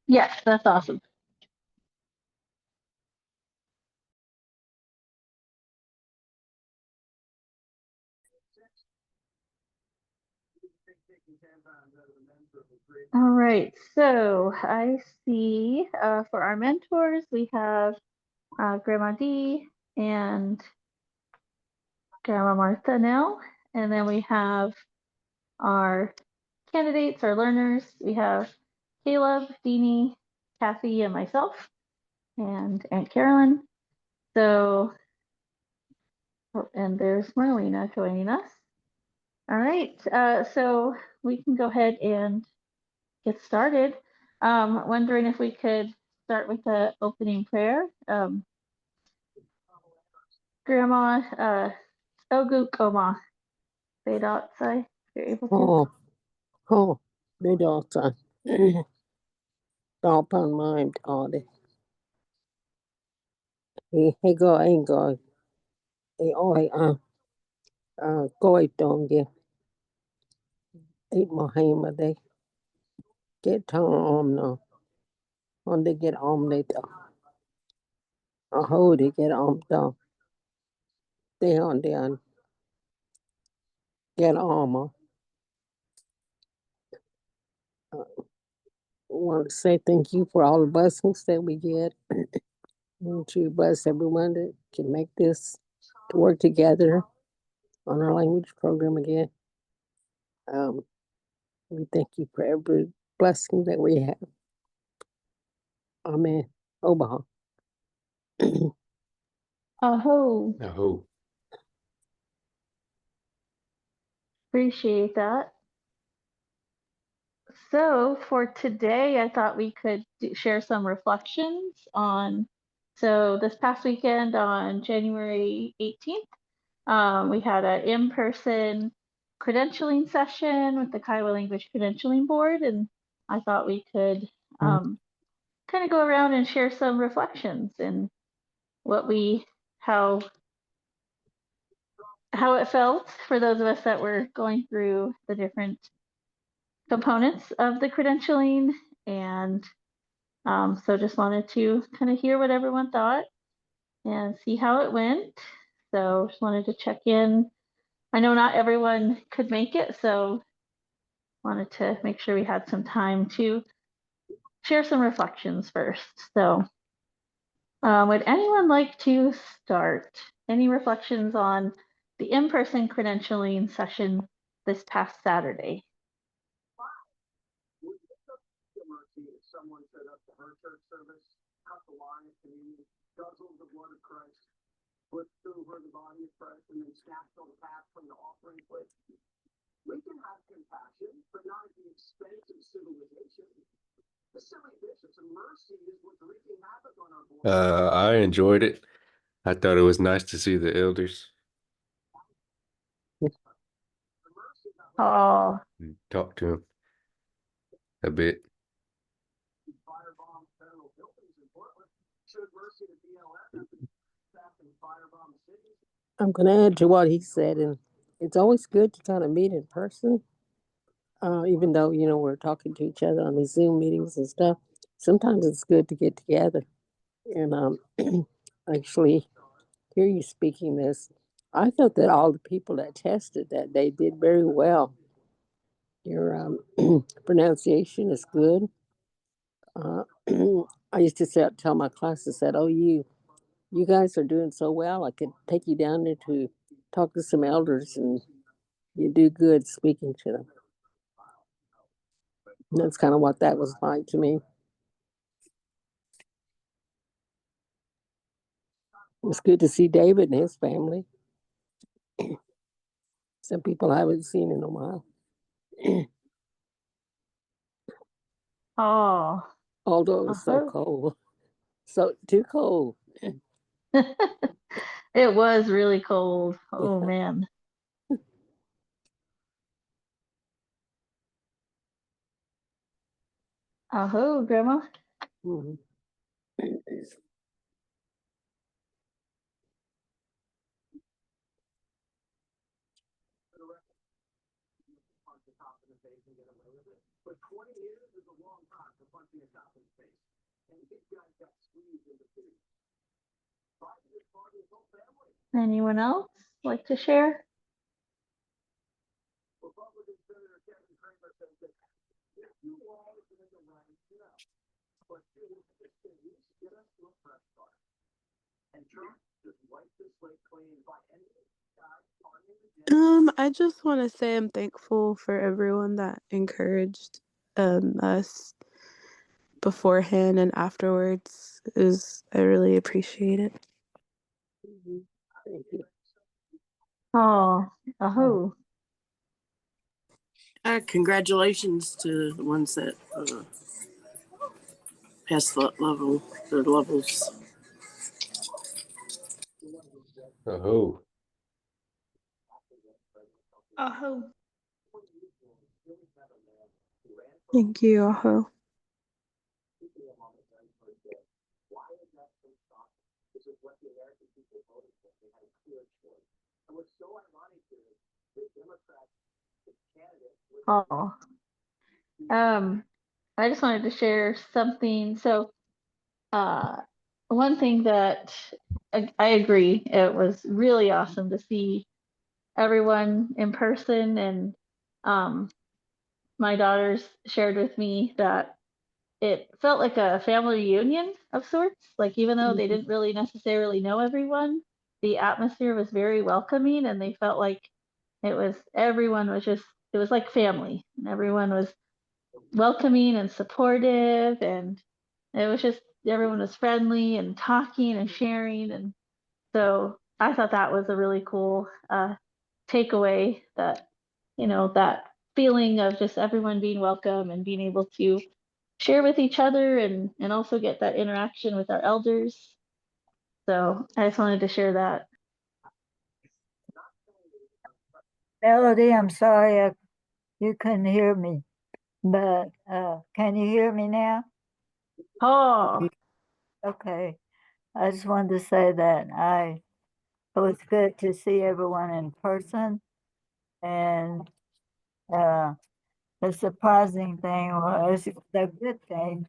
Yes, that's awesome. All right, so I see for our mentors, we have Grandma Dee and Grandma Martha now. And then we have our candidates, our learners. We have Caleb, Deanie, Kathy, and myself, and Aunt Carolyn. So, and there's Marlena joining us. All right, so we can go ahead and get started. Wondering if we could start with the opening prayer. Grandma, Oguk Oma, Bedotsai, if you're able to. Oh, Bedotsai. Dapan mind ade. He go ain't go. He oi go donge. Eat Mahima they get tongue no. On they get later. A hold they get down. They on get armor. Want to say thank you for all the blessings that we get. Want to bless everyone that can make this to work together on our language program again. We thank you for every blessing that we have. Amen. Obaha. Aho. Aho. Appreciate that. So for today, I thought we could share some reflections on, so this past weekend on January 18th, we had an in-person credentialing session with the Kiowa Language Credentialing Board, and I thought we could kind of go around and share some reflections and how it felt for those of us that were going through the different components of the credentialing. And so just wanted to kind of hear what everyone thought and see how it went. So just wanted to check in. I know not everyone could make it, so wanted to make sure we had some time to share some reflections first. So would anyone like to start? Any reflections on the in-person credentialing session this past Saturday? Someone set up the her church service, cut the line of communion, guzzled the blood of Christ, put over the body of Christ, and then snatched on the path from the offering plate. We can have compassion, but not at the expense of civilization. The silly bishops of mercy is what's wreaking havoc on our board. I enjoyed it. I thought it was nice to see the elders. Oh, Talk to them a bit. I'm going to add to what he said, and it's always good to kind of meet in person, even though, we're talking to each other on these Zoom meetings and stuff. Sometimes it's good to get together and actually hear you speaking this. I thought that all the people that tested that day did very well. Your pronunciation is good. I used to tell my classes that, oh, you guys are doing so well. I could take you down there to talk to some elders, and you do good speaking to them. And that's kind of what that was like to me. It's good to see David and his family. Some people I haven't seen in a while. oh. Although it was so cold. So too cold. It was really cold. Oh, man. Aho, Grandma. Mhm. But 20 years is a long time for And you guys got squeezed into food. 5 years party is whole family. Anyone else like to share? Republican Senator Kevin Kramer says that if you all is in the right, no. But you at least get us to a fresh start. And Trump just wiped the slate clean by any guy partying again. I just want to say I'm thankful for everyone that encouraged us beforehand and afterwards. I really appreciate it. Thank you. Oh, aho. Congratulations to the ones that passed the levels. Oh, Aho. Thank you, Aho. Why is that so shocking? This is what the American people voted for. They had a clear choice. And what's so ironic is the Democrats, the candidate, Oh. I just wanted to share something. So, one thing that I agree, it was really awesome to see everyone in person, and my daughters shared with me that it felt like a family reunion of sorts. Like, even though they didn't really necessarily know everyone, the atmosphere was very welcoming, and they felt like everyone was just, it was like family, and everyone was welcoming and supportive, and it was just, everyone was friendly and talking and sharing. And so I thought that was a really cool takeaway, that that feeling of just everyone being welcome and being able to share with each other, and also get that interaction with our elders. So I just wanted to share that. Melody, I'm sorry you couldn't hear me, but can you hear me now? Oh, Okay. I just wanted to say that it was good to see everyone in person, and the surprising thing was, the good thing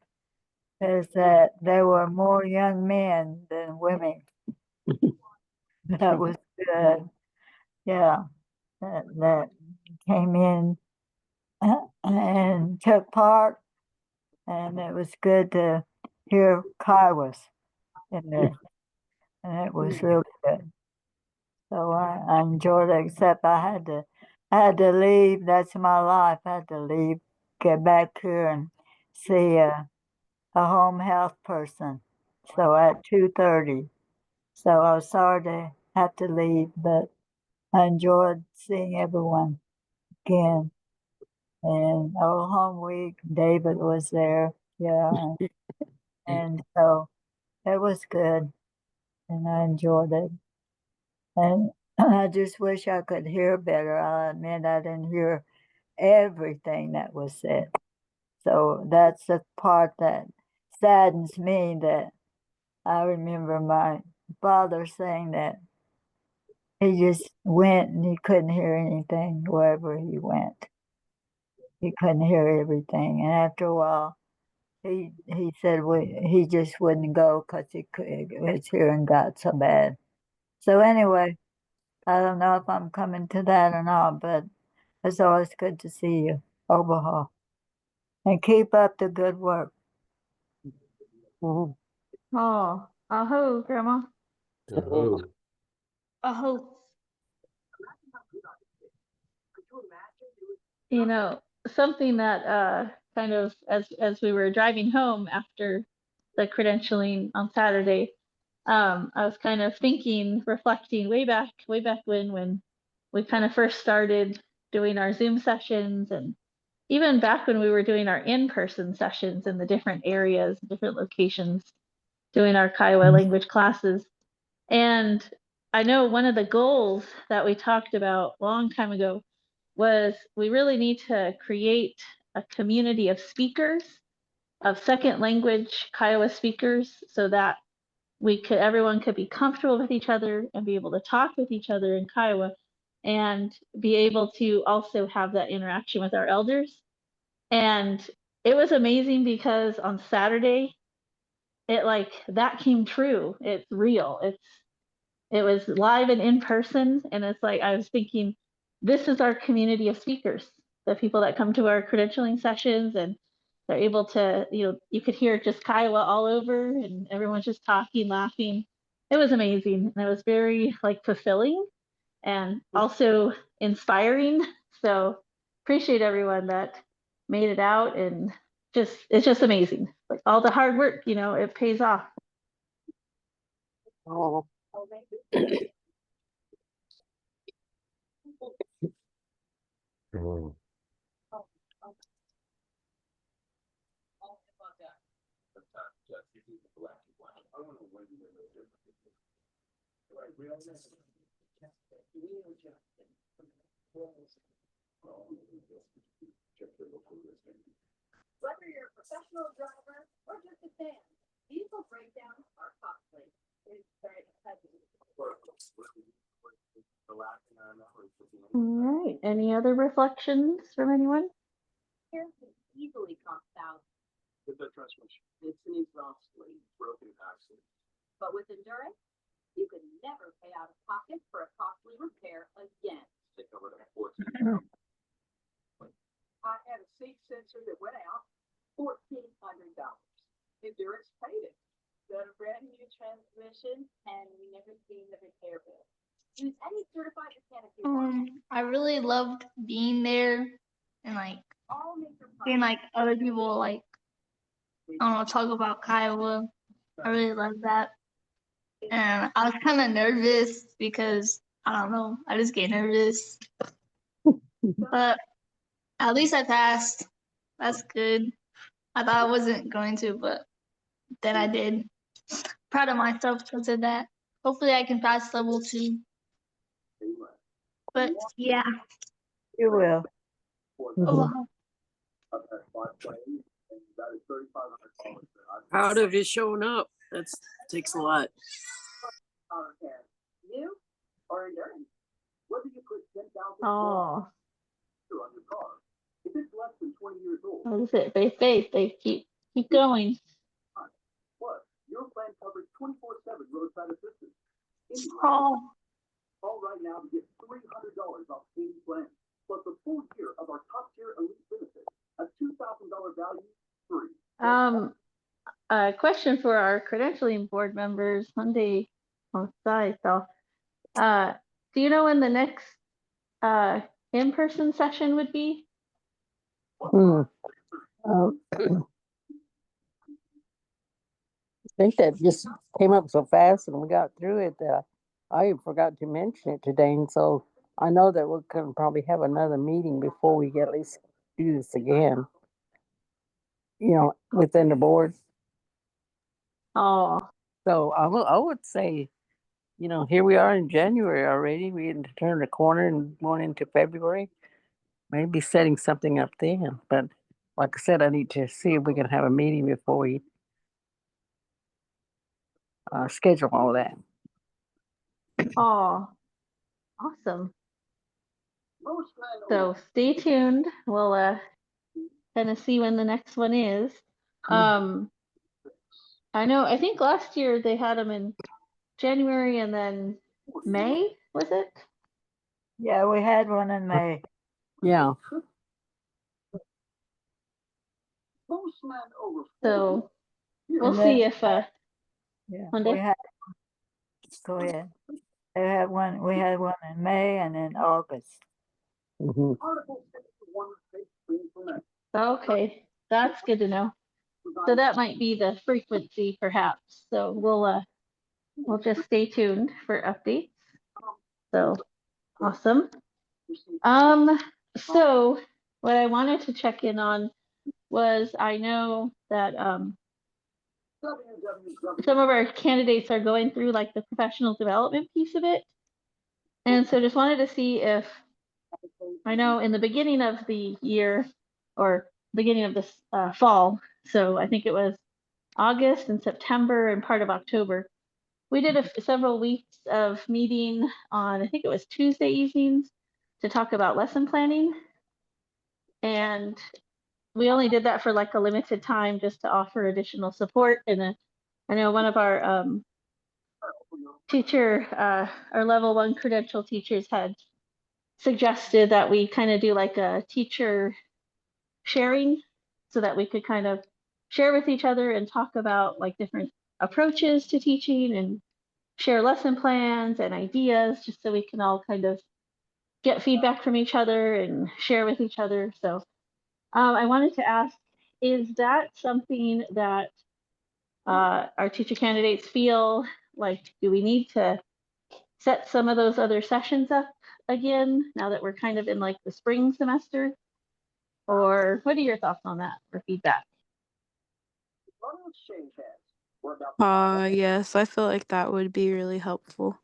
is that there were more young men than women. That was good. Yeah, that came in and took part, and it was good to hear Kiowas in there, and it was really good. So I enjoyed it, except I had to leave. That's my life. I had to leave, get back here and see a home health person. So at 2:30. So I was sorry to have to leave, but I enjoyed seeing everyone again. And home week, David was there. Yeah. And so it was good, and I enjoyed it. And I just wish I could hear better. I admit I didn't hear everything that was said. So that's the part that saddens me, that I remember my father saying that he just went and he couldn't hear anything wherever he went. He couldn't hear everything. And after a while, he said he just wouldn't go because his hearing got so bad. So anyway, I don't know if I'm coming to that or not, but it's always good to see you, Omaha. And keep up the good work. Mhm. oh, aho, Grandma. oh, Aho. Something that kind of, as we were driving home after the credentialing on Saturday, I was kind of thinking, reflecting way back when we kind of first started doing our Zoom sessions, and even back when we were doing our in-person sessions in the different areas, different locations, doing our Kiowa language classes. And I know one of the goals that we talked about a long time ago was, we really need to create a community of speakers, of second language Kiowa speakers, so that everyone could be comfortable with each other and be able to talk with each other in Kiowa, and be able to also have that interaction with our elders. And it was amazing, because on Saturday, it like that came true. It's real. It was live and in person, and it's like I was thinking, this is our community of speakers, the people that come to our credentialing sessions, and they're able to, you could hear just Kiowa all over, and everyone's just talking, laughing. It was amazing, and it was very like fulfilling and also inspiring. So appreciate everyone that made it out, and it's just amazing. Like all the hard work, it pays off. Oh, Mm. Whether you're a professional driver or just a fan, diesel breakdowns are costly. All right. Any other reflections from anyone? Here can easily cost thousands, With the transmission, it's an exhaustly broken axle. but with endurance, you can never pay out of pocket for a costly repair again. Take over the 14. I had a seat sensor that went out, $1,400. Endurance paid it. Got a brand new transmission, and we never seen the repair bill. Use any certified mechanic you want. I really loved being there and like All major seeing like other people like I don't know talk about Kiowa. I really loved that, and I was kind of nervous because I don't know, I just get nervous, but at least I passed. That's good. I thought I wasn't going to, but then I did. Proud of myself because of that. Hopefully I can pass level 2. But yeah. You will. Oh, I've had 5 planes, and that is $3,500. Proud of you showing up. That takes a lot. You or endurance? Whether you put 10,000 Oh, on your car, if it's less than 20 years old, what is it? Faith. They keep going. plus your plan covers 24/7 roadside assistance. oh, Call right now to get $300 off any plan, plus a full year of our top tier elite benefits, a $2,000 value free. A question for our credentialing board members, Monday outside. So, do you know when the next in-person session would be? I think that just came up so fast and we got through it that I forgot to mention it today. And so I know that we're going to probably have another meeting before we get at least do this again, within the board. Oh, So I would say, here we are in January already. We had to turn the corner and going into February. Maybe setting something up then. But like I said, I need to see if we can have a meeting before we schedule all that. awesome. So stay tuned. We'll kind of see when the next one is. I think last year they had them in January and then May, was it? Yeah, we had one in May. Yeah. So we'll And see then- if Yeah, Monday? we had. Go ahead. We had one in May and in August. Mm-hmm. Okay, that's good to know. So that might be the frequency perhaps. So we'll just stay tuned for updates. So awesome. So what I wanted to check in on was I know that some of our candidates are going through like the professional development piece of it. And so just wanted to see if, I know in the beginning of the year or beginning of this fall, so I think it was August and September and part of October, we did several weeks of meeting on, I think it was Tuesday evenings to talk about lesson planning. And we only did that for like a limited time just to offer additional support in a I know one of our our level 1 credential teachers had suggested that we kind of do like a teacher sharing so that we could kind of share with each other and talk about like different approaches to teaching and share lesson plans and ideas just so we can all kind of get feedback from each other and share with each other. So I wanted to ask, is that something that our teacher candidates feel like, do we need to set some of those other sessions up again now that we're kind of in like the spring semester? Or what are your thoughts on that or feedback? Yes, I feel like that would be really helpful.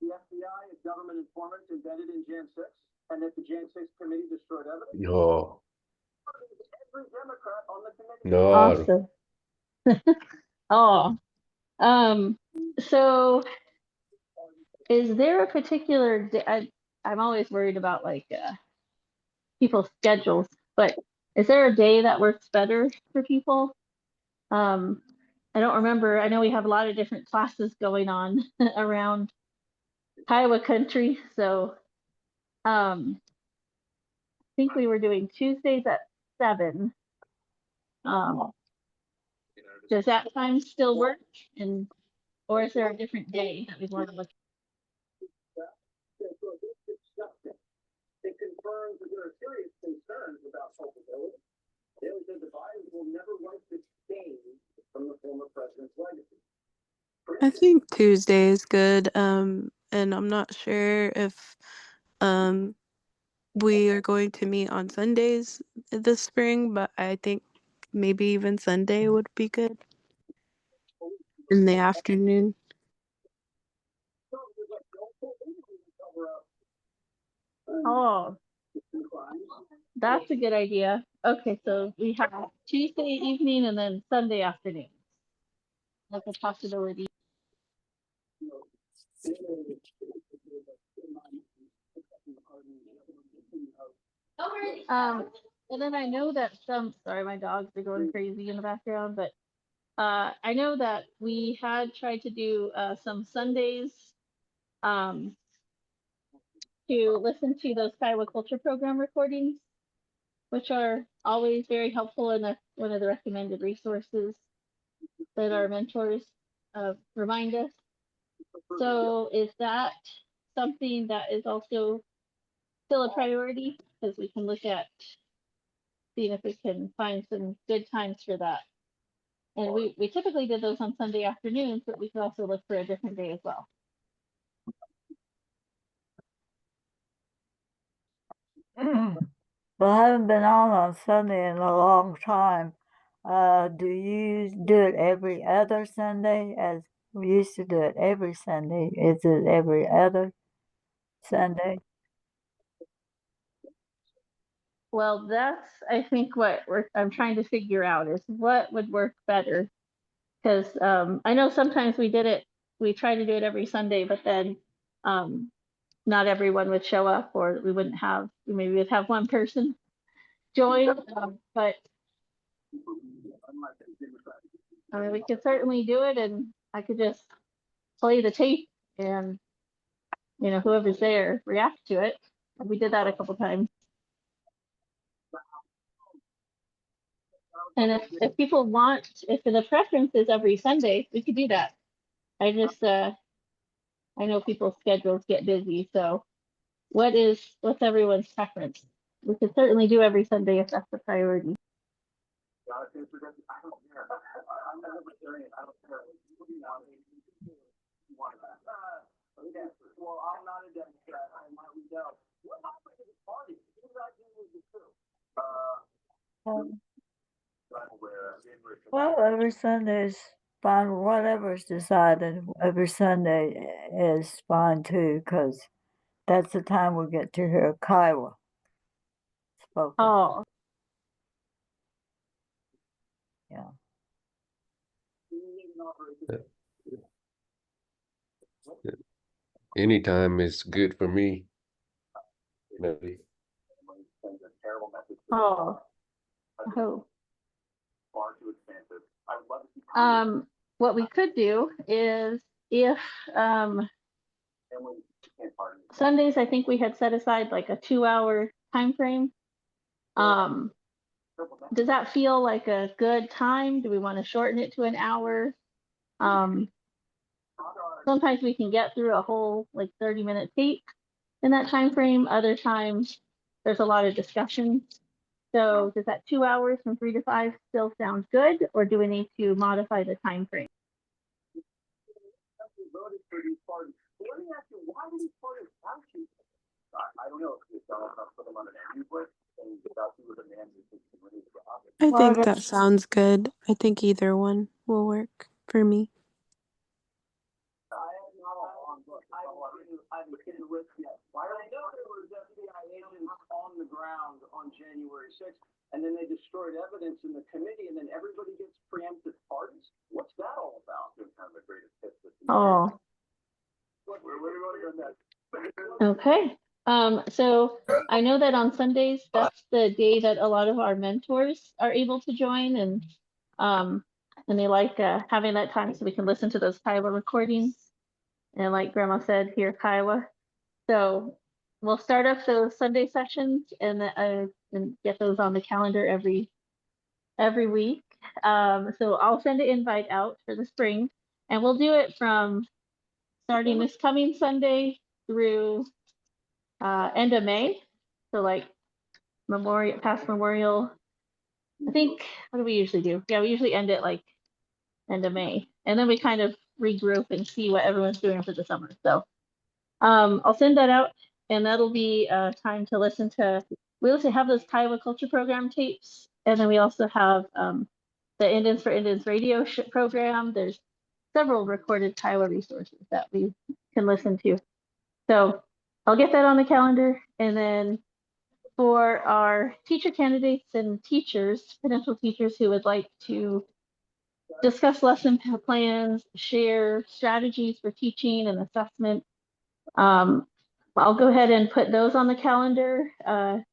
The FBI is government informants embedded in Jan 6, and that the Jan 6 committee destroyed evidence. No, Every Democrat on the committee. no. Awesome. So is there a particular day? I'm always worried about like people's schedules, but is there a day that works better for people? I don't remember. I know we have a lot of different classes going on around Kiowa country. So I think we were doing Tuesdays at 7. Does that time still work? Or is there a different day that we want to look It confirms that there are serious concerns about culpability. They said the Bidens will never wipe the stain from the former president's legacy. I think Tuesday is good. And I'm not sure if we are going to meet on Sundays this spring, but I think maybe even Sunday would be good in the afternoon. Oh, that's a good idea. Okay, so we have Tuesday evening and then Sunday afternoon. That's a possibility. And then I know that sorry, my dogs are going crazy in the background, but I know that we had tried to do some Sundays to listen to those Kiowa Culture Program recordings, which are always very helpful and that's one of the recommended resources that our mentors remind us. So is that something that is also still a priority? Because we can look at seeing if we can find some good times for that. And we typically did those on Sunday afternoons, but we could also look for a different day as well. Well, I haven't been on Sunday in a long time. Do you do it every other Sunday, as we used to do it every Sunday? Is it every other Sunday? Well, that's I think what I'm trying to figure out is what would work better. Because I know sometimes we try to do it every Sunday, but then not everyone would show up, or we maybe we'd have one person join. But I mean, we could certainly do it, and I could just play the tape, and whoever's there react to it. We did that a couple times. And if people want, if the preference is every Sunday, we could do that. I just I know people's schedules get busy, so what's everyone's preference? We could certainly do every Sunday if that's the priority. Well, I'm not a Democrat. I'm not a Democrat. What happened to the party? Who did I do with the coup? Well, every Sunday is fine. Whatever's decided, every Sunday is fine too, because that's the time we get to hear Kiowa spoken. Oh, Yeah. Anytime is good for me. oh. what we could do is if Sundays, I think we had set aside like a 2-hour time frame. Does that feel like a good time? Do we want to shorten it to an hour? Sometimes we can get through a whole like 30-minute tape in that time frame. Other times there's a lot of discussion. So does that 2 hours from 3 to 5 still sound good, or do we need to modify the time frame? Let me ask you, why do these parties have to? I don't know if Donald Trump put them on an ambulance and without you with a man who thinks really the opposite. I Well, think that sounds good. I think either one will work for me. I am not a long book. I haven't seen the list yet. I know there was FBI agents on the ground on January 6th, and then they destroyed evidence in the committee, and then everybody gets preemptive pardons. What's that all about? It's kind of the greatest hit. Oh, Where do you want to go next? okay. So I know that on Sundays, that's the day that a lot of our mentors are able to join, and they like having that time so we can listen to those Kiowa recordings. And like Grandma said, hear Kiowa. So we'll start up those Sunday sessions and get those on the calendar every week. So I'll send an invite out for the spring, and we'll do it from starting this coming Sunday through end of May. So like past Memorial. I think, what do we usually do? Yeah, we usually end it like end of May, and then we kind of regroup and see what everyone's doing for the summer. So I'll send that out, and that'll be time to listen to. We also have those Kiowa Culture Program tapes, and then we also have the Indians for Indians radio program. There's several recorded Kiowa resources that we can listen to. So I'll get that on the calendar, and then for our teacher candidates and teachers, potential teachers who would like to discuss lesson plans, share strategies for teaching and assessment, I'll go ahead and put those on the calendar. I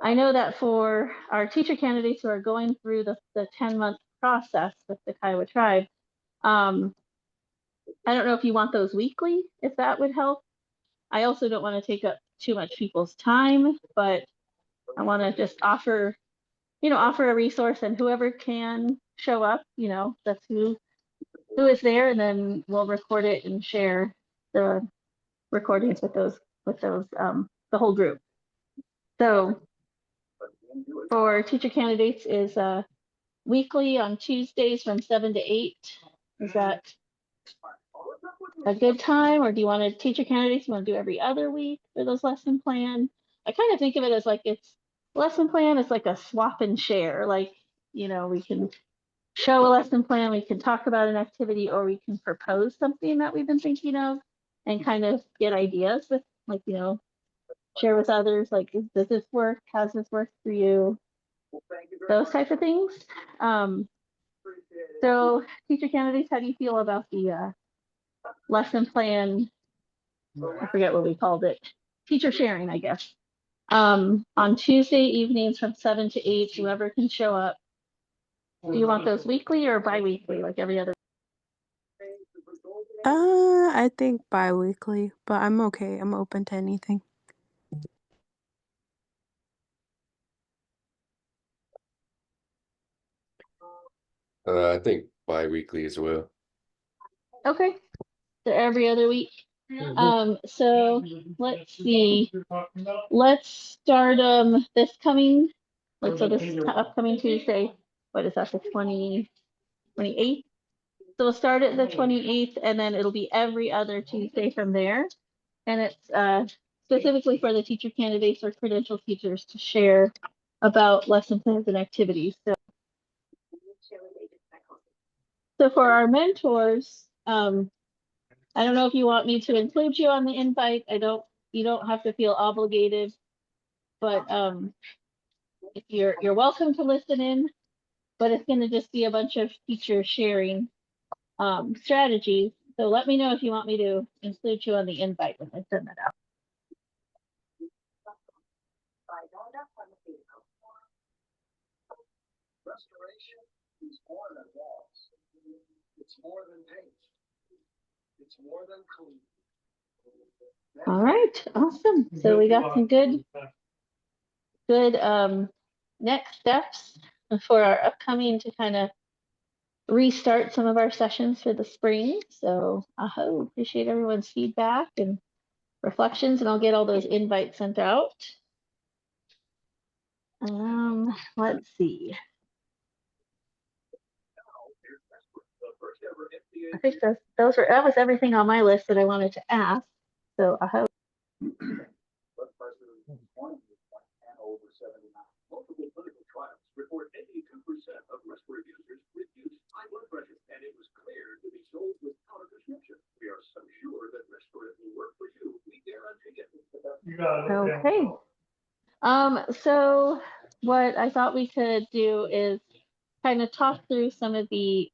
know that for our teacher candidates who are going through the 10-month process with the Kiowa tribe, I don't know if you want those weekly, if that would help. I also don't want to take up too much people's time, but I want to just offer a resource, and whoever can show up, that's who is there, and then we'll record it and share the recordings with those the whole group. So for teacher candidates is weekly on Tuesdays from 7 to 8. Is that a good time, or do you want to teacher candidates you want to do every other week for those lesson plan? I kind of think of it as like it's lesson plan is like a swap and share. Like, we can show a lesson plan, we can talk about an activity, or we can propose something that we've been thinking of and kind of get ideas with, like, share with others, like, does this work? How's this work for you? Those types of things. So teacher candidates, how do you feel about the lesson plan? I forget what we called it. Teacher sharing, I guess. On Tuesday evenings from 7 to 8, whoever can show up. Do you want those weekly or bi-weekly, like every other? I think bi-weekly, but I'm okay. I'm open to anything. I think bi-weekly as well. Okay. So every other week. So let's see. Let's start this coming, so this upcoming Tuesday. What is that, the 28th? So we'll start at the 28th, and then it'll be every other Tuesday from there. And it's specifically for the teacher candidates or credentialed teachers to share about lesson plans and activities. So for our mentors, I don't know if you want me to include you on the invite. You don't have to feel obligated, but if you're welcome to listen in, but it's going to just be a bunch of teachers sharing strategies. So let me know if you want me to include you on the invite when I send that out. Restoration is more than walls. It's more than paint. It's more than clean. All right, awesome. So we got some good next steps for our upcoming to kind of restart some of our sessions for the spring. So I appreciate everyone's feedback and reflections, and I'll get all those invites sent out. Let's see. I think that was everything on my list that I wanted to ask. So I hope. Multiple clinical trials report 82% of respiratory users reduced high blood pressure, and it was clear to be sold without a prescription. We are so sure that respiratory will work for you. We guarantee it. Okay. So what I thought we could do is kind of talk through some of the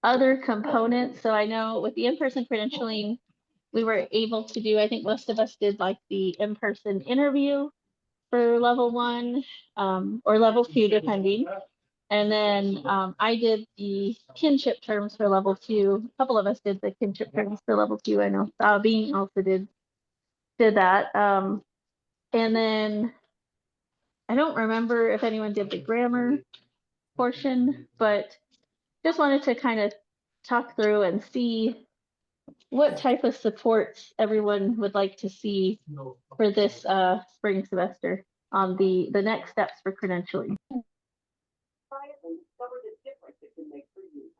other components. So I know with the in-person credentialing, we were able to do, I think most of us did like the in-person interview for level 1 or level 2, depending. And then I did the kinship terms for level 2. A couple of us did the kinship terms for level 2. I know Bean also did that. And then I don't remember if anyone did the grammar portion, but just wanted to kind of talk through and see what type of supports everyone would like to see for this spring semester on the next steps for credentialing. Try it and discover the difference it can make for you.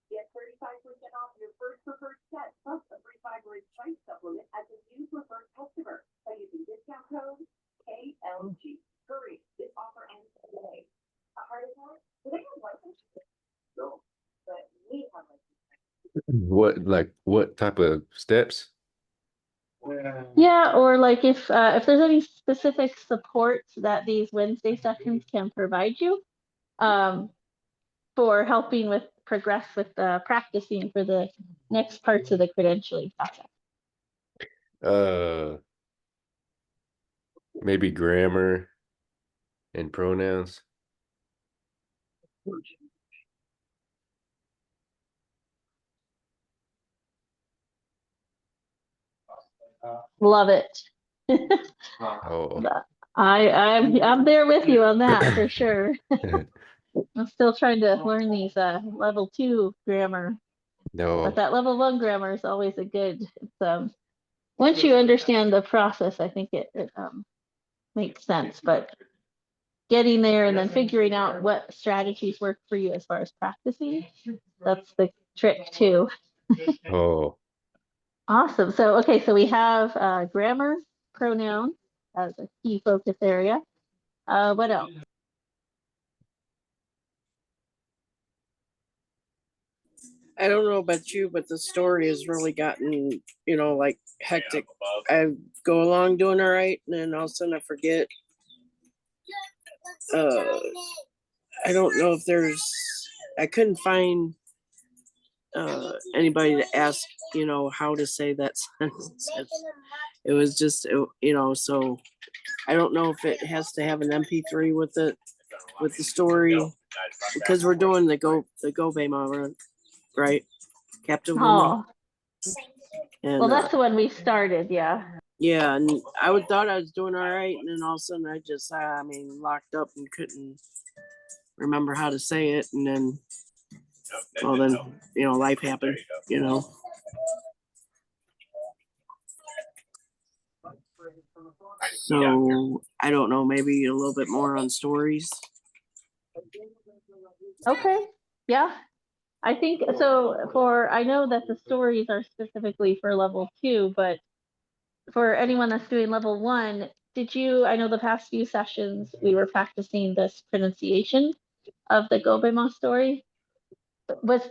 Get 35% off your first preferred set plus a free fiber-rich spice supplement as a new preferred customer by using discount code KLG. Hurry, this offer ends today. A heart attack? Do they have license? No. But we have license. What type of steps? Yeah, or like if there's any specific supports that these Wednesday sessions can provide you for helping with progress with practicing for the next parts of the credentialing process. Maybe grammar and pronouns. Love it. Oh. I'm there with you on that for sure. I'm still trying to learn these level 2 grammar, No. but that level 1 grammar is always a good. Once you understand the process, I think it makes sense. But getting there and then figuring out what strategies work for you as far as practicing, that's the trick too. Oh. Awesome. So okay, so we have grammar, pronoun as a key focus area. What else? I don't know about you, but the story has really gotten, like hectic. I go along doing all right, and then all of a sudden I forget. I don't know if I couldn't find anybody to ask, how to say that sentence. It was just, so I don't know if it has to have an MP3 with it, with the story, because we're doing the Gobema, right? Captain Woman. And, well, that's the one we started, yeah. Yeah, and thought I was doing all right, and then all of a sudden I just, locked up and couldn't remember how to say it, and then, well, then, life happened, So, I don't know, maybe a little bit more on stories. Okay, yeah. I think so. I know that the stories are specifically for level 2, but for anyone that's doing level 1, I know the past few sessions we were practicing this pronunciation of the Gobema story.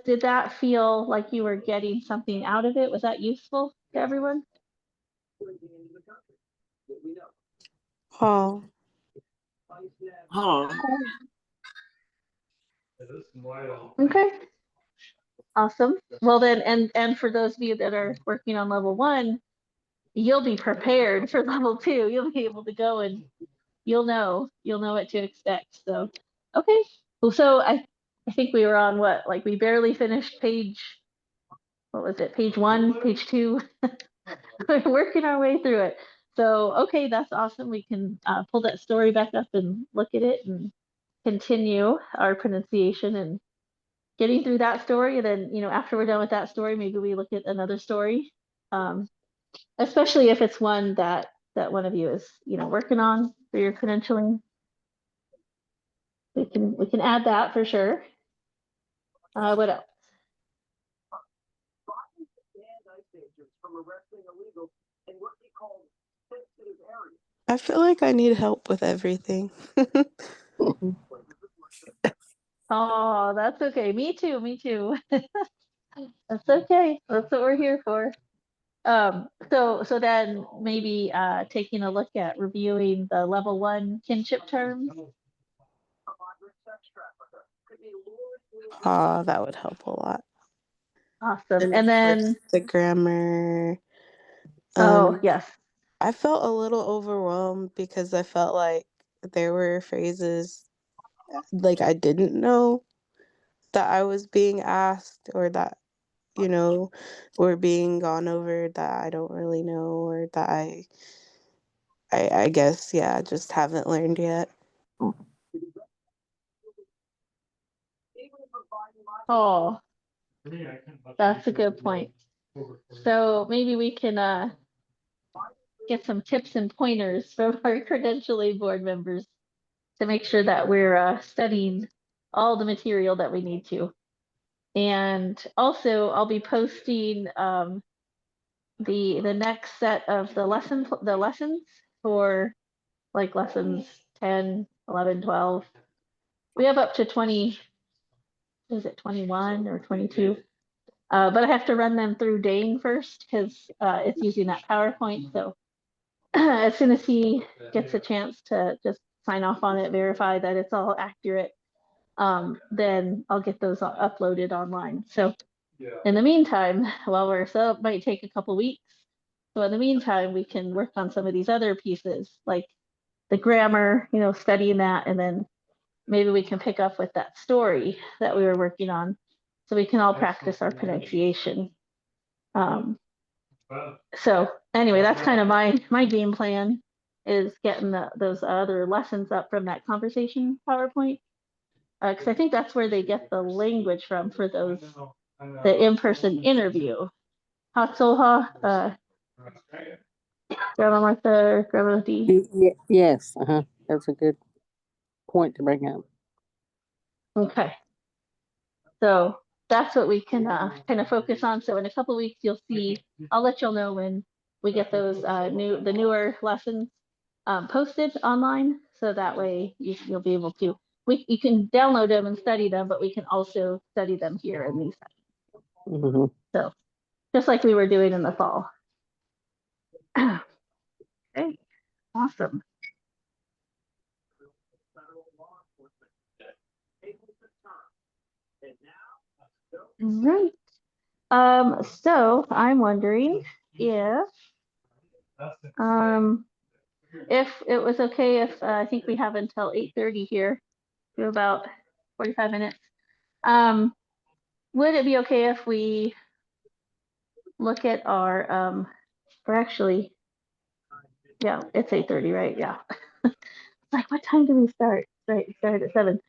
Did that feel like you were getting something out of it? Was that useful to everyone? Paul. Oh. Okay. Awesome. Well then, and for those of you that are working on level 1, you'll be prepared for level 2. You'll be able to go and you'll know what to expect. So, okay. Well, so I think we were on what, like we barely finished what was it, page 1, page 2? We're working our way through it. So, okay, that's awesome. We can pull that story back up and look at it and continue our pronunciation and getting through that story. And then, after we're done with that story, maybe we look at another story. Especially if it's one that one of you is, working on for your credentialing. We can add that for sure. What else? I feel like I need help with everything. Oh, that's okay. Me too. That's okay. That's what we're here for. So then maybe taking a look at reviewing the level 1 kinship terms. Oh, that would help a lot. Awesome. And And of then course, the grammar. yes. I felt a little overwhelmed because I felt like there were phrases like I didn't know that I was being asked, or that, were being gone over, that I don't really know, or that I guess, yeah, just haven't learned yet. Oh, that's a good point. So maybe we can get some tips and pointers from our credentialing board members to make sure that we're studying all the material that we need to. And also, I'll be posting the next set of the lessons for like lessons 10, 11, 12. We have up to 20, is it 21 or 22? But I have to run them through Dane first because it's using that PowerPoint. So as soon as he gets a chance to just sign off on it, verify that it's all accurate, then I'll get those uploaded online. So in the meantime, so it might take a couple weeks. So in the meantime, we can work on some of these other pieces, like the grammar, studying that, and then maybe we can pick up with that story that we were working on, so we can all practice our pronunciation. So anyway, that's kind of my game plan, is getting those other lessons up from that conversation PowerPoint, because I think that's where they get the language from for the in-person interview. Hatsoha, Grandma Martha, Grandma D. Yes, that's a good point to bring up. Okay. So that's what we can kind of focus on. So in a couple weeks, you'll see, I'll let y'all know when we get those the newer lessons posted online. So that way you'll be able to, you can download them and study them, but we can also study them here in these sessions. So just like we were doing in the fall. Okay, awesome. Right. So I'm wondering if it was okay if I think we have until 8:30 here, to about 45 minutes. Would it be okay if we look at our or actually, yeah, it's 8:30, right? Yeah. Like, what time do we start? Right, we started at 7.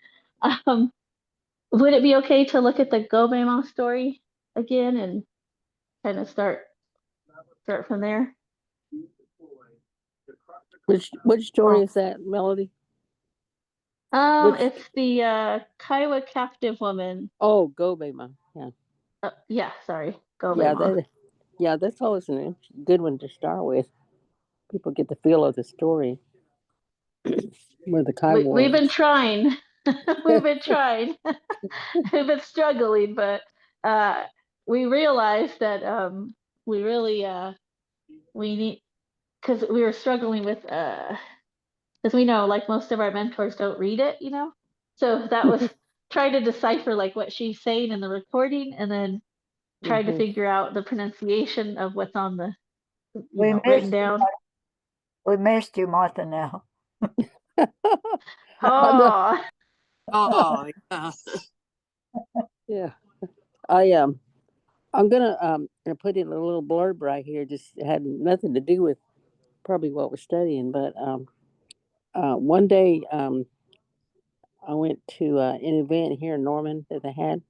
Would it be okay to look at the Gobema story again and kind of start from there? Which story is that, Melody? It's the Kiowa captive woman. Oh, Gobema. Yeah. Yeah, sorry, Gobema. That's always a good one to start with. People get the feel of the story. Where the Kiowa. We've been trying. We've been trying. We've been struggling, but we realized that we really we need, because we were struggling with because we know, like, most of our mentors don't read it, so that was trying to decipher like what she's saying in the recording, and then trying to figure out the pronunciation of what's on the written down. We missed you, Martha, now. Oh, Oh, yeah. I'm gonna put in a little blurb right here. Just had nothing to do with probably what we're studying, but one day I went to an event here in Norman that they had,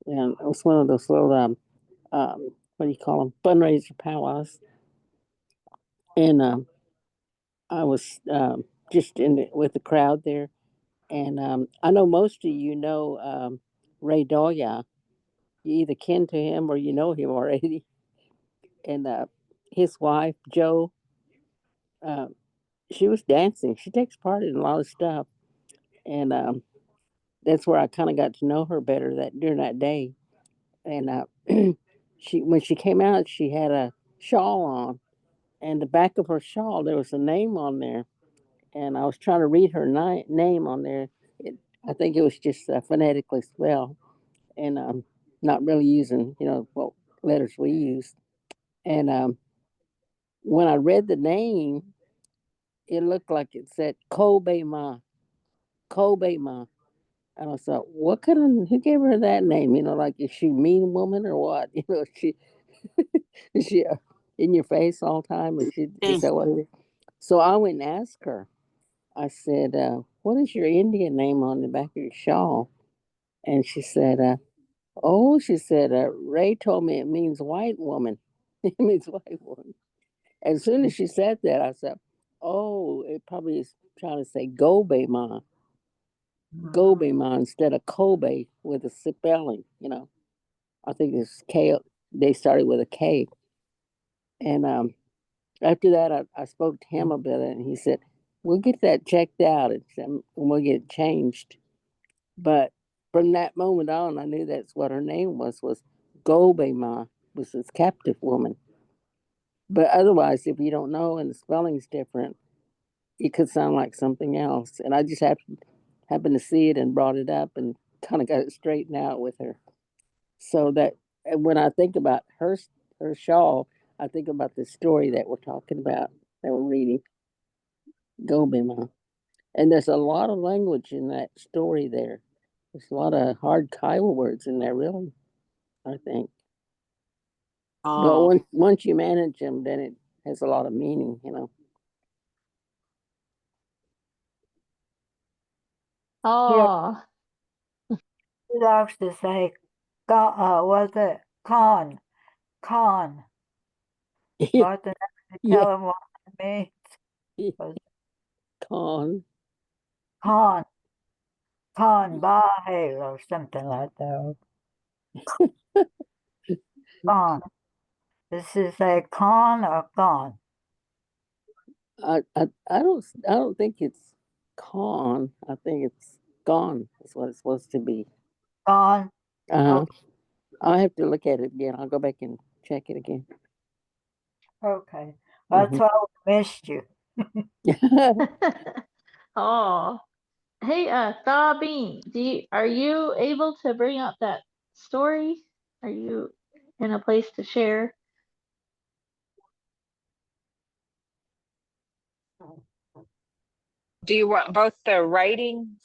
and it was one of those little what do you call them, fundraiser powwows, and I was just with the crowd there, and I know most of you know Ray Doya. You either kin to him or you know him already, and his wife Jo. Uh, she was dancing. She takes part in a lot of stuff, and that's where I kind of got to know her better that during that day. And she, when she came out, she had a shawl on, and the back of her shawl there was a name on there, and I was trying to read her name on there. I think it was just phonetically spelled, and not really using what letters we use. And when I read the name, it looked like it said Gobema, Gobema. And I thought, what kind of, who gave her that name? Like, is she a mean woman or what? Is she in your face all the time? Is that what it is? So I went and asked her. I said, what is your Indian name on the back of your shawl? And she said, Ray told me it means white woman. It means white woman. As soon as she said that, I said, oh, it probably is trying to say Gobema. Gobema instead of Kobe with a spelling. I think it's K. They started with a K. And after that, I spoke to him about it, and he said, we'll get that checked out and we'll get it changed. But from that moment on, I knew that's what her name was Gobema, was this captive woman. But otherwise, if you don't know and the spelling's different, it could sound like something else. And I just happened to see it and brought it up and kind of got it straightened out with her. So that when I think about her shawl, I think about the story that we're talking about, that we're reading, Gobema. And there's a lot of language in that story there. There's a lot of hard Kiowa words in there, really, I think. But once you manage them, then it has a lot of meaning. Oh, He loves to say, was it con? Con. But the next to tell him what it means. Was Con. con. Con bahe or something like that. Con. This is a con or con? I don't think it's con. I think it's gone. That's what it's supposed to be. Con. Okay. I'll have to look at it again. I'll go back and check it again. Okay. That's why we missed you. oh. Hey, Tha Bean, are you able to bring up that story? Are you in a place to share? Do you want both the written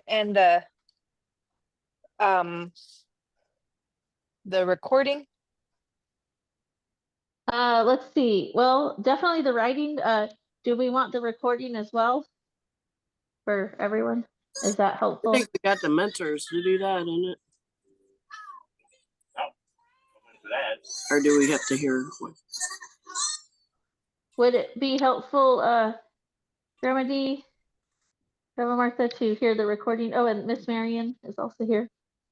and the recording? Let's see. Well, definitely the writing. Do we want the recording as well for everyone? Is that I helpful? think we got the mentors to do that, isn't it? Or do we have to hear? Would it be helpful, Grandma D, Grandma Martha, to hear the recording? Oh, and Miss Marion is also here.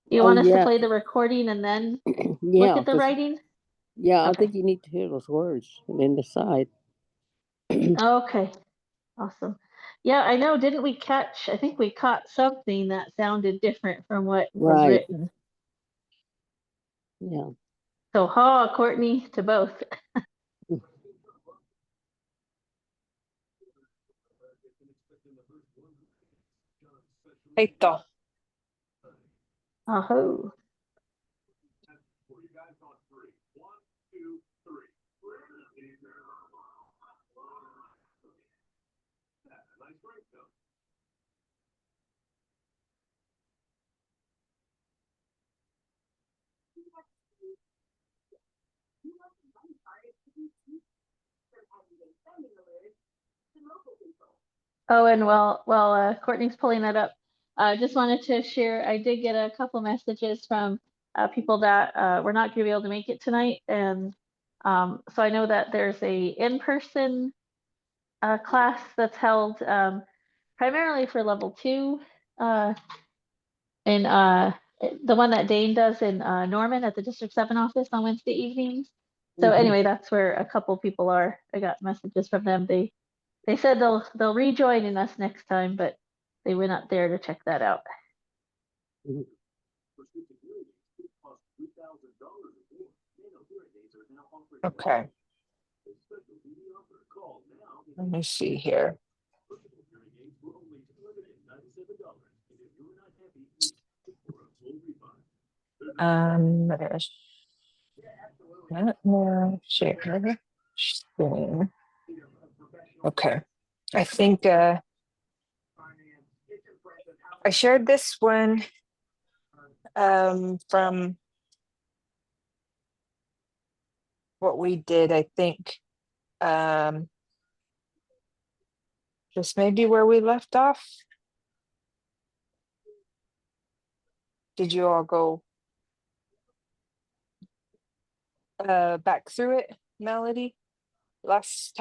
Do you want us to play the recording and then look at the writing? Yeah, I think you need to hear those words and then decide. Okay, awesome. Yeah, I know. Didn't we catch? I think we caught something that sounded different from what was written. Yeah. So, Courtney, to both. Eito. Aho. Oh, and while Courtney's pulling that up, I just wanted to share, I did get a couple messages from people that were not going to be able to make it tonight. And so I know that there's a in-person class that's held primarily for level 2 in the one that Dane does in Norman at the District 7 office on Wednesday evenings. So anyway, that's where a couple people are. I got messages from them. They said they'll rejoin in us next time, but they were not there to check that out. Okay. Let me see here. Share. Screen. Okay. I think I shared this one from what we did, I think. Just maybe where we left off. Did you all go back through it, Melody? Last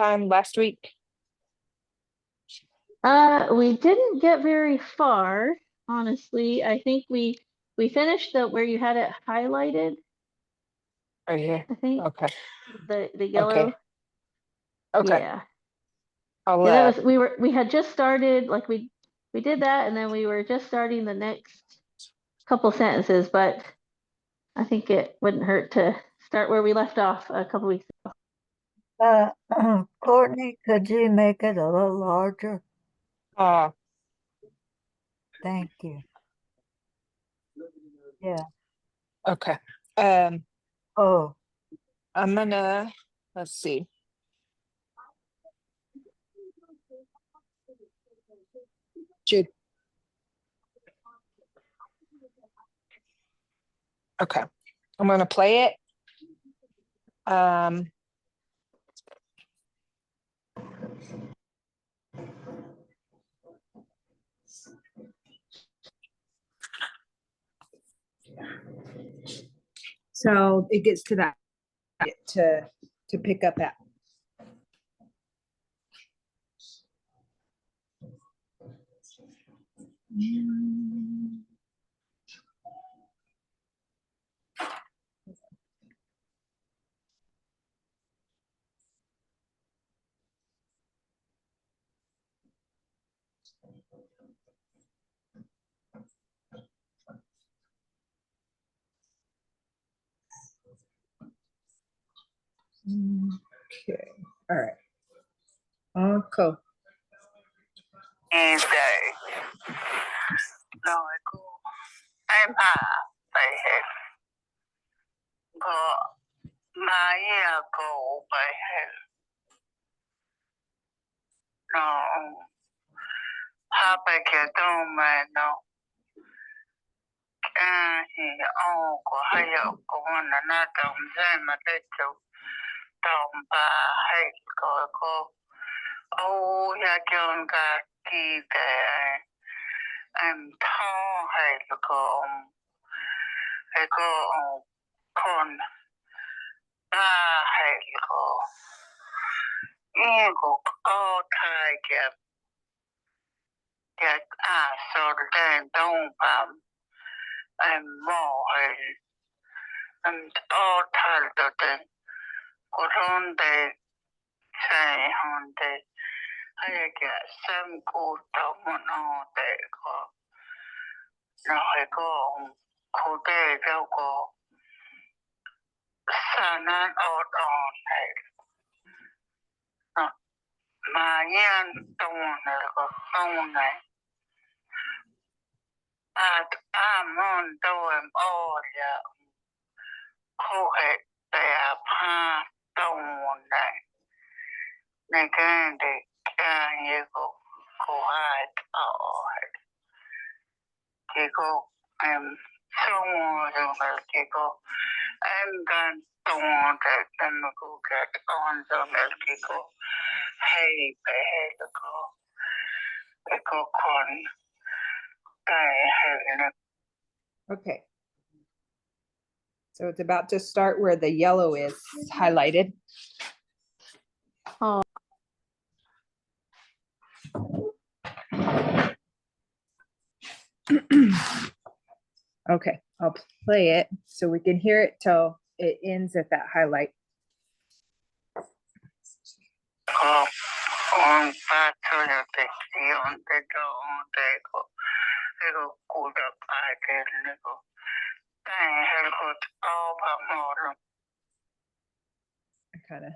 week? We didn't get very far, honestly. I think we finished where you had it highlighted. Right here. I think. Okay. The yellow. Okay. Yeah. I'll, Yeah, that was we had just started, like we did that, and then we were just starting the next couple sentences, but I think it wouldn't hurt to start where we left off a couple weeks ago. Courtney, could you make it a little larger? Thank you. Yeah. Okay. Oh. I'm gonna, let's see. Jude. Okay. I'm gonna play it. So it gets to that to pick up at. Okay. All right. Cool. And no, I'm go my go by head. No, Papa get on my no. And he go higher go on another time a little down by head go. Oh, yeah, John got there. I'm tall head go. I go on con. Head go. Go all tiger. Get so then don't I'm more. And all tired then. Go on the say on the. I get some good down on the go. Now I go. Could they go? Sun out on it. My young don't know. I'm on doing all ya. Cook they are pa don't know. Again, they can you go hide all right. You go, someone you go. I'm going to want it and go get on the medical. Hey, go con. Okay. So it's about to start where the yellow is highlighted. Oh, Okay, I'll play it so we can hear it till it ends at that highlight. On back to the picture on the door on the little good up I did nickel. Dang, had got all about more. I kind of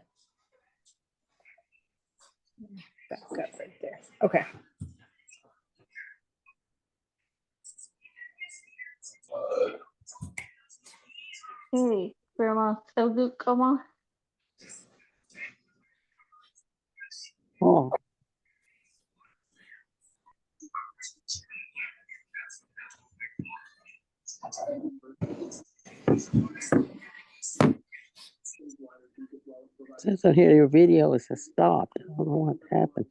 back up right there. Okay. hey, Grandma, so good, come on. Oh, says on here your video is stopped. I don't know what happened.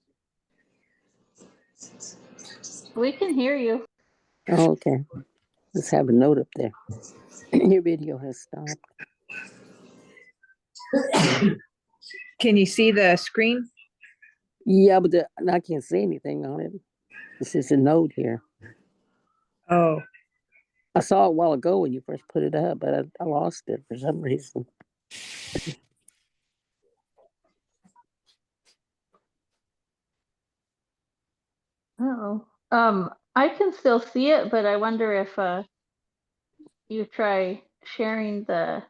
We can hear you. Oh, okay. Let's have a note up there. Your video has stopped. Can you see the screen? Yeah, but I can't see anything on it. This is a note here. Oh, I saw it a while ago when you first put it up, but I lost it for some reason. Oh, I can still see it, but I wonder if you try sharing the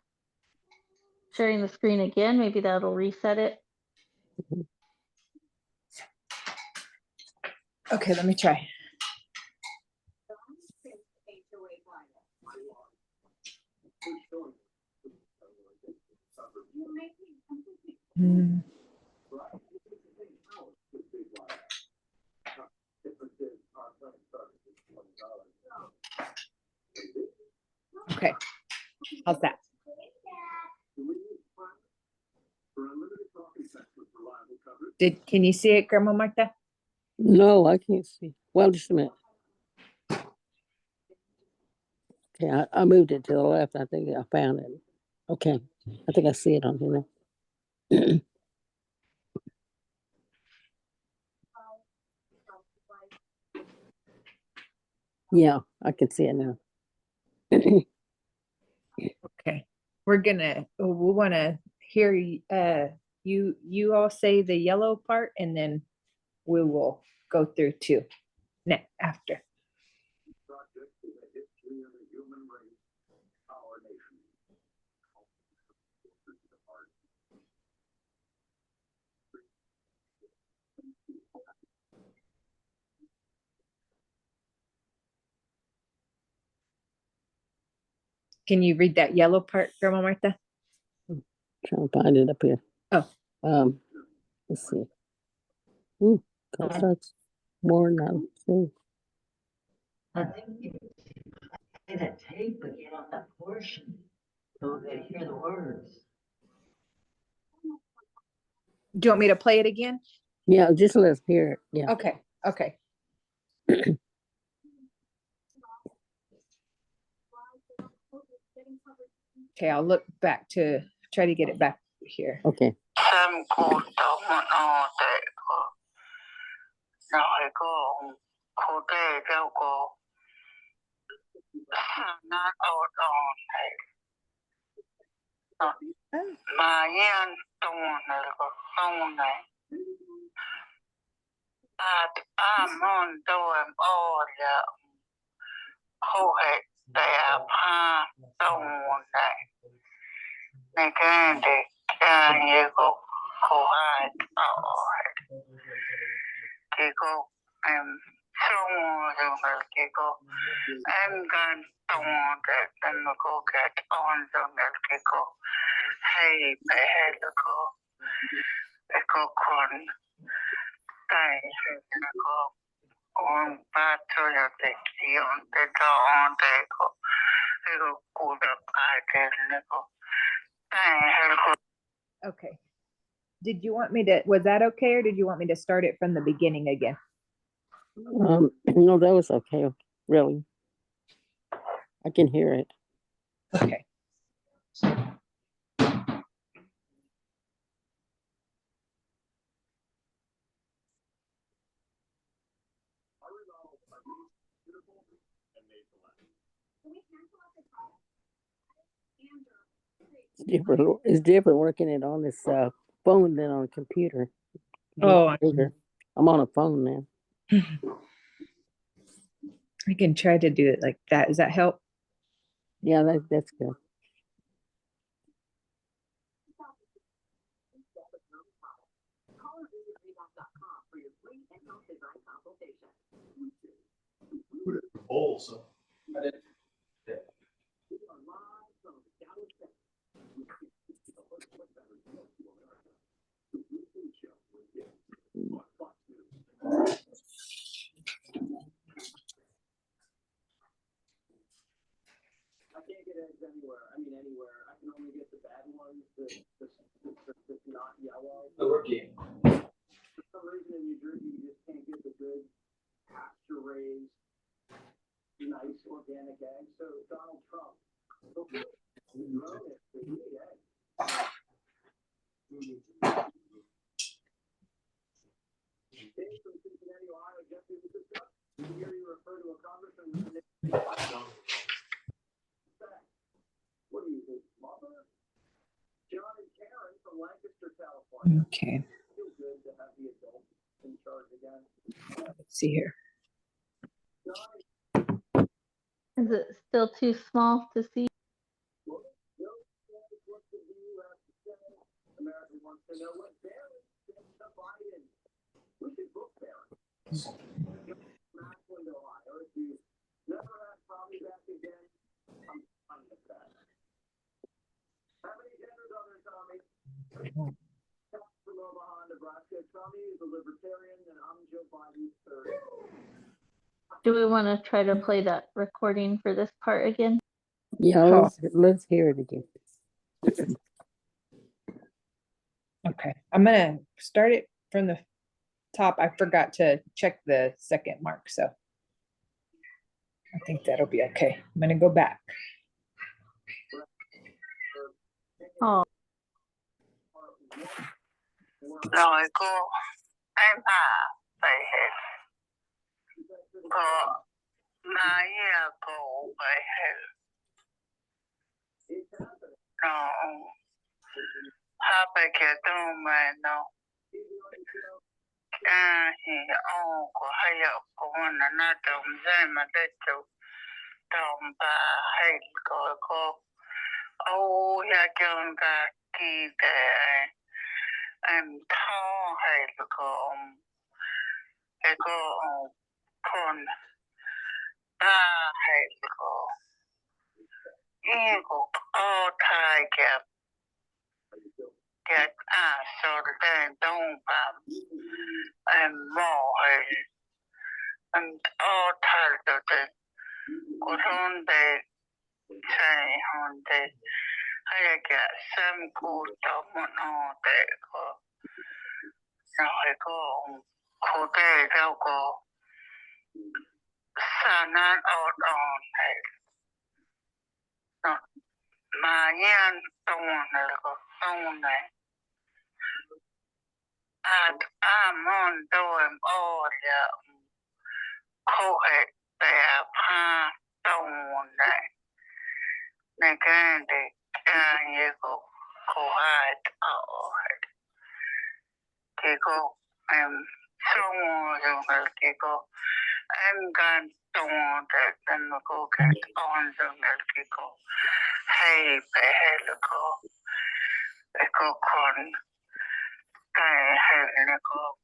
screen again. Maybe that'll reset it. okay, let me try. Hmm. Okay, how's that? Can you see it, Grandma Martha? No, I can't see. Well, just a minute. Okay, I moved it to the left. I think I found it. Okay, I think I see it on here now. Yeah, I can see it now. Okay, we want to hear you all say the yellow part, and then we will go through two after. Can you read that yellow part, Grandma Martha? Trying to find it up here. Oh, Let's see. Ooh, starts more now. See. I think you play that tape again on that portion so they hear the words. do you want me to play it again? Yeah, just let's hear it. Yeah. Okay, okay. Okay, I'll look back to try to get it back here. Okay. Some good on all that. Now I go. Cool day, they'll go. Not out on it. My young don't know. I'm on doing all the whole head there. Don't know. They candy. Can you go? Go hide. Oh, they go. I'm going to want it and go get on the medical. Hey, medical. Medical con. On back to the picture on the door on the little good up I did nickel. Okay. Did you want me to, was that okay, or did you want me to start it from the beginning again? No, that was okay. Really, I can hear it. Okay. It's different working it on this phone than on a computer. Oh, Bigger. I'm on a phone now. I can try to do it like that. Does that help? Yeah, that's good. Oh, so. I can't get eggs anywhere. I mean, anywhere. I can only get the bad ones, that's not yellow. Oh, we're game. For some reason in New Jersey, you just can't get the good pasture raised, nice organic eggs. So Donald Trump, he wrote it, so he ate eggs. Dave from Cincinnati, Ohio, Jeffrey, this is good. You hear you refer to a congressman with the name. What do you think, mother? John and Karen from Lancaster, California. Okay. Feel good to have the adults in charge again. Let's see here. Is it still too small to see? America wants to know what Barry thinks of Biden. We should book Barry. Massland, Ohio. If you never ask Tommy back again, I'm fine with that. How many genders are there, Tommy? From Omaha, Nebraska. Tommy is a libertarian, and I'm Joe Biden's third. Do we want to try to play that recording for this part again? Yeah, let's hear it again. Okay. I'm going to start it from the top. I forgot to check the second mark, so I think that'll be okay. I'm going to go back. Oh. Rồi cô, em phải hết. Cô, nãy cô phải hết. No, phải cái đó mà nó. Thì cô hay cô nó đồng ra mà để cho đồng bà hay cô. Ya chọn cả kỳ để em thao hay cô con ba hay cô cô thay kẹp so để đông bà em mò hay em thay được cô không để sai không để hay cái xem cô đó mà nó để cô nói cô để đâu cô sa nan on hay mà nhiên tông này cô tông này món đồ em là cô hệ để pha tông này này cái để như cô hai thì cô em xong rồi thì cô em gan tông để nó cô cái on rồi thì cô hay bé là cô còn cái hay là cô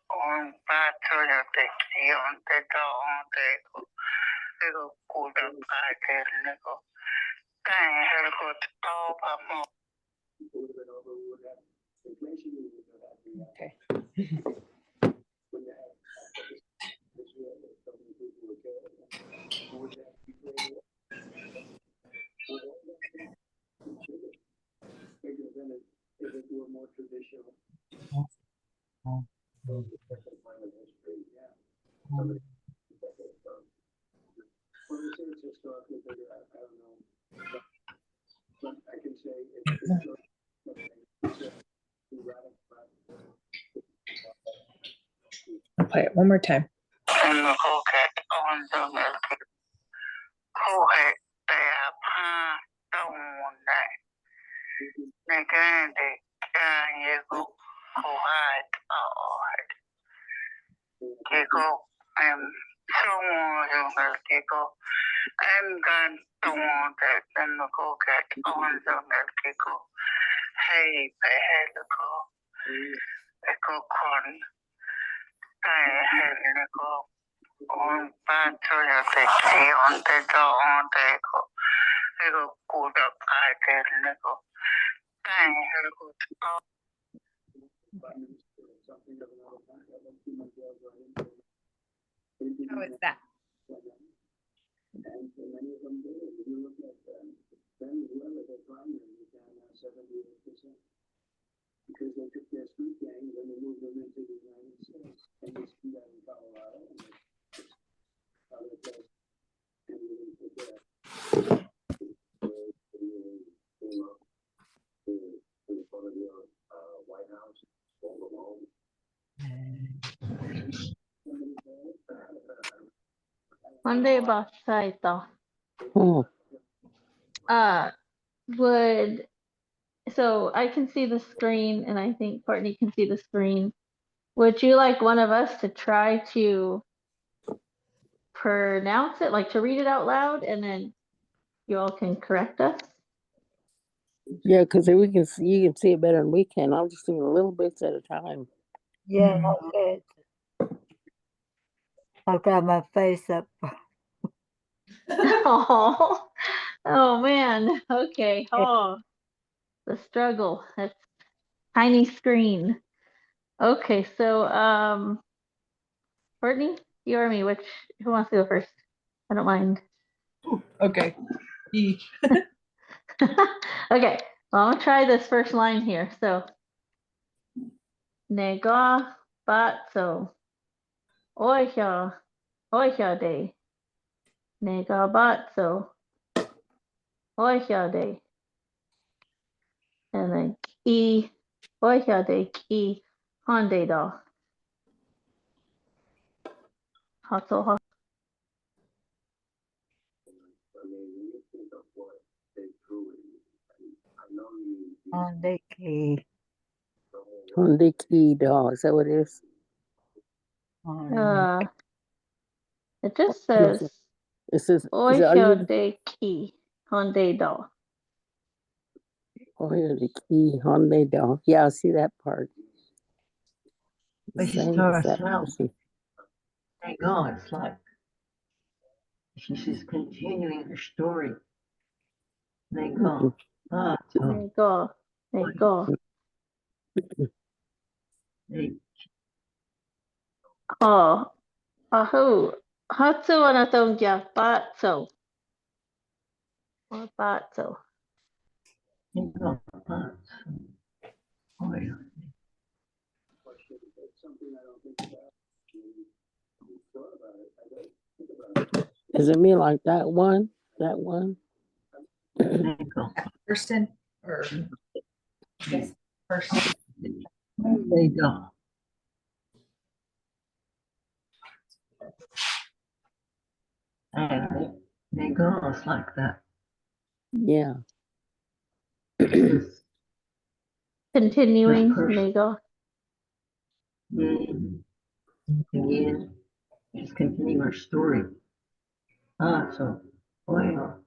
on ba thôi là để gì on để đó on để cô được cái là cô cái hay là cô tao bà mò. Okay. traditional. But they say it's historically bigger, I don't know. But I can say it's I'll play it one more time. How is that? And for many of them, if you look at Venezuela, their primary is down now 78%. Because they took their street gangs and they moved them into the United States. And you see that in Colorado and other places. And we didn't put that. In front of your White House, all alone. Monday Basaito. Oh, So I can see the screen and I think Courtney can see the screen. Would you like one of us to try to pronounce it, like to read it out loud, and then you all can correct us? yeah, because you can see it better than we can. I'm just doing little bits at a time. Yeah, okay. I've got my face up. Oh, oh man. Okay. Oh, the struggle. That's tiny screen. Okay, so Courtney, you or me, who wants to go first? I don't mind. Okay. Okay, well, I'm gonna try this first line here. So, nega batso, oihya de, nega batso, oihya de, and then ki, oihya de ki, hande da. Hatso ha. On the key. Honda doll. Is that what it is? It just says It says, oihya de ki, hande da. oh, here the key Honda doll. Yeah, I see that part. But she Same starts as that out, person. thank God, it's like she's continuing her story. Thank God. Nego. Oh, ahu. Hatsu anatongya batso. Or batso. Thank God. Oh, yeah. Does it mean like that one? That one? Person or yes, person. They go. And they go, it's like that. Yeah. Continuing, person. nego. Again, just continue our story. So, well.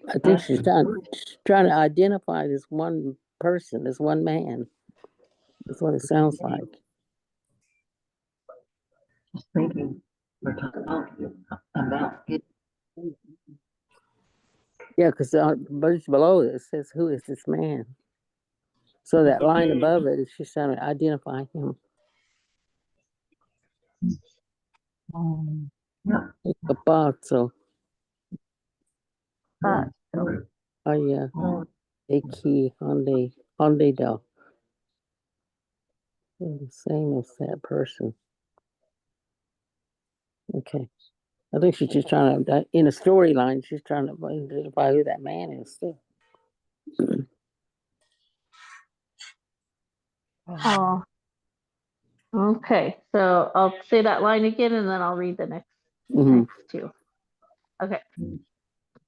I think she's trying to identify this one person, this one man. That's what it sounds like. Just thinking, we're talking about it. Yeah, because the verse below it says, who is this man? So that line above it is she's trying to identify him. Yeah. Kapazo. But Oh yeah. Eki Honde da. The same as that person. Okay. I think she's just trying to, in a storyline, she's trying to identify who that man is. So. Oh. Okay, so I'll say that line again and then I'll read the next two. Okay.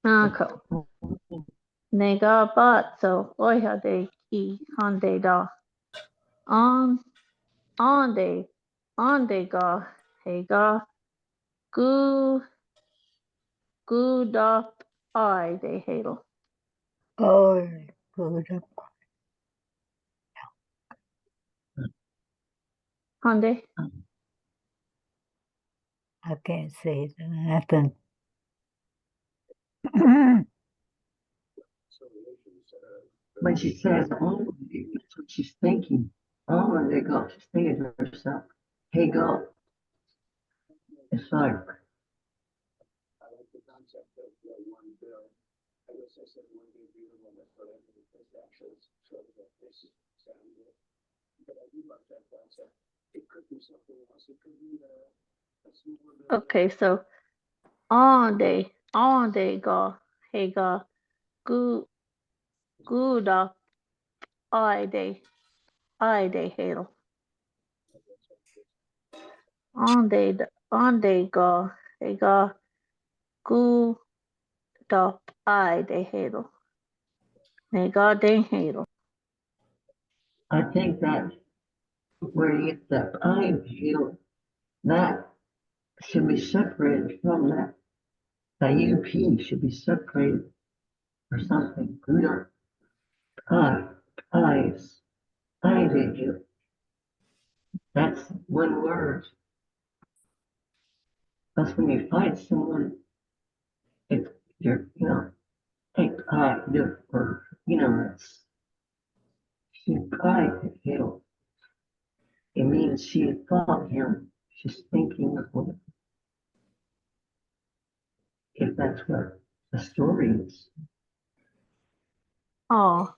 Cool. Nega bat so oiha de ki hande da. On de ga he ga gu da I de halo. oh, good. Hande. I can't say nothing. When she says, oh, that's what she's thinking. Oh, and they go, she's thinking to herself, hey, go. It's like, I like the concept of one bill. I guess I said one big beautiful, but this actually shows that this sound good. But I do like that concept. It could be something else. It could be a smaller bill. Okay, so on de ga he ga gu da I de halo. On de ga he ga gu da I de halo. Ne ga de halo. I think that where you get the I feel, that should be separated from that. The UP should be separated or something. Good. Eyes. I did you. That's one word. That's when you fight someone, if you're, take I do, or, it's, she cried at him. It means she thought him. She's thinking of him. If that's what the story is. Oh.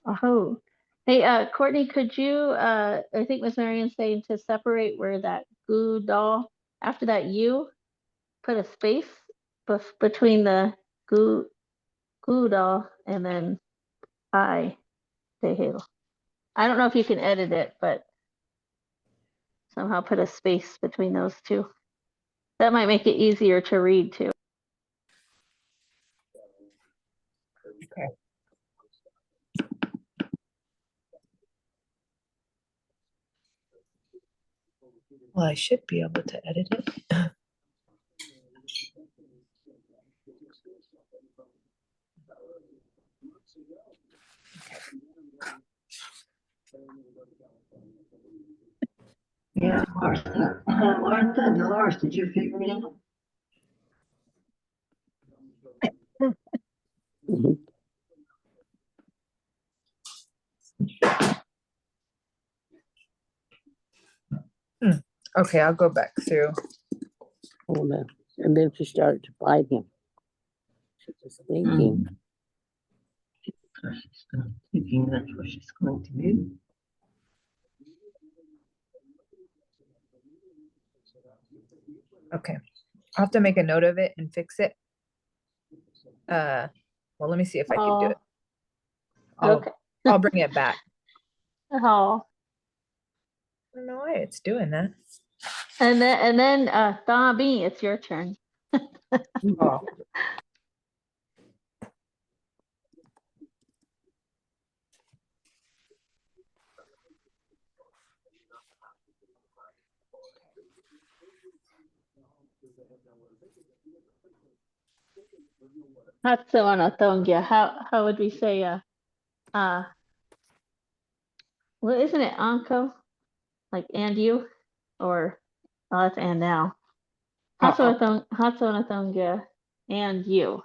Hey, Courtney, could you, I think Miss Marion's saying to separate where that gu doll, after that U, put a space between the gu doll and then I, de halo. I don't know if you can edit it, but somehow put a space between those two. That might make it easier to read too. Okay. Well, I should be able to edit it. Yeah, Martha, Dolores, did you figure it out? Okay, I'll go back through. Hold on. And then she started to fight him. She was thinking. So she's thinking that's what she's going to do. Okay, I'll have to make a note of it and fix it. Well, let me see if I can do it. Okay. I'll bring it back. Oh. I don't know why it's doing that. And then Dami, it's your turn. Oh. Hatsuanatongia. How would we say well, isn't it Anko? Like and you? Or that's and now. Hatsuanatongia and you.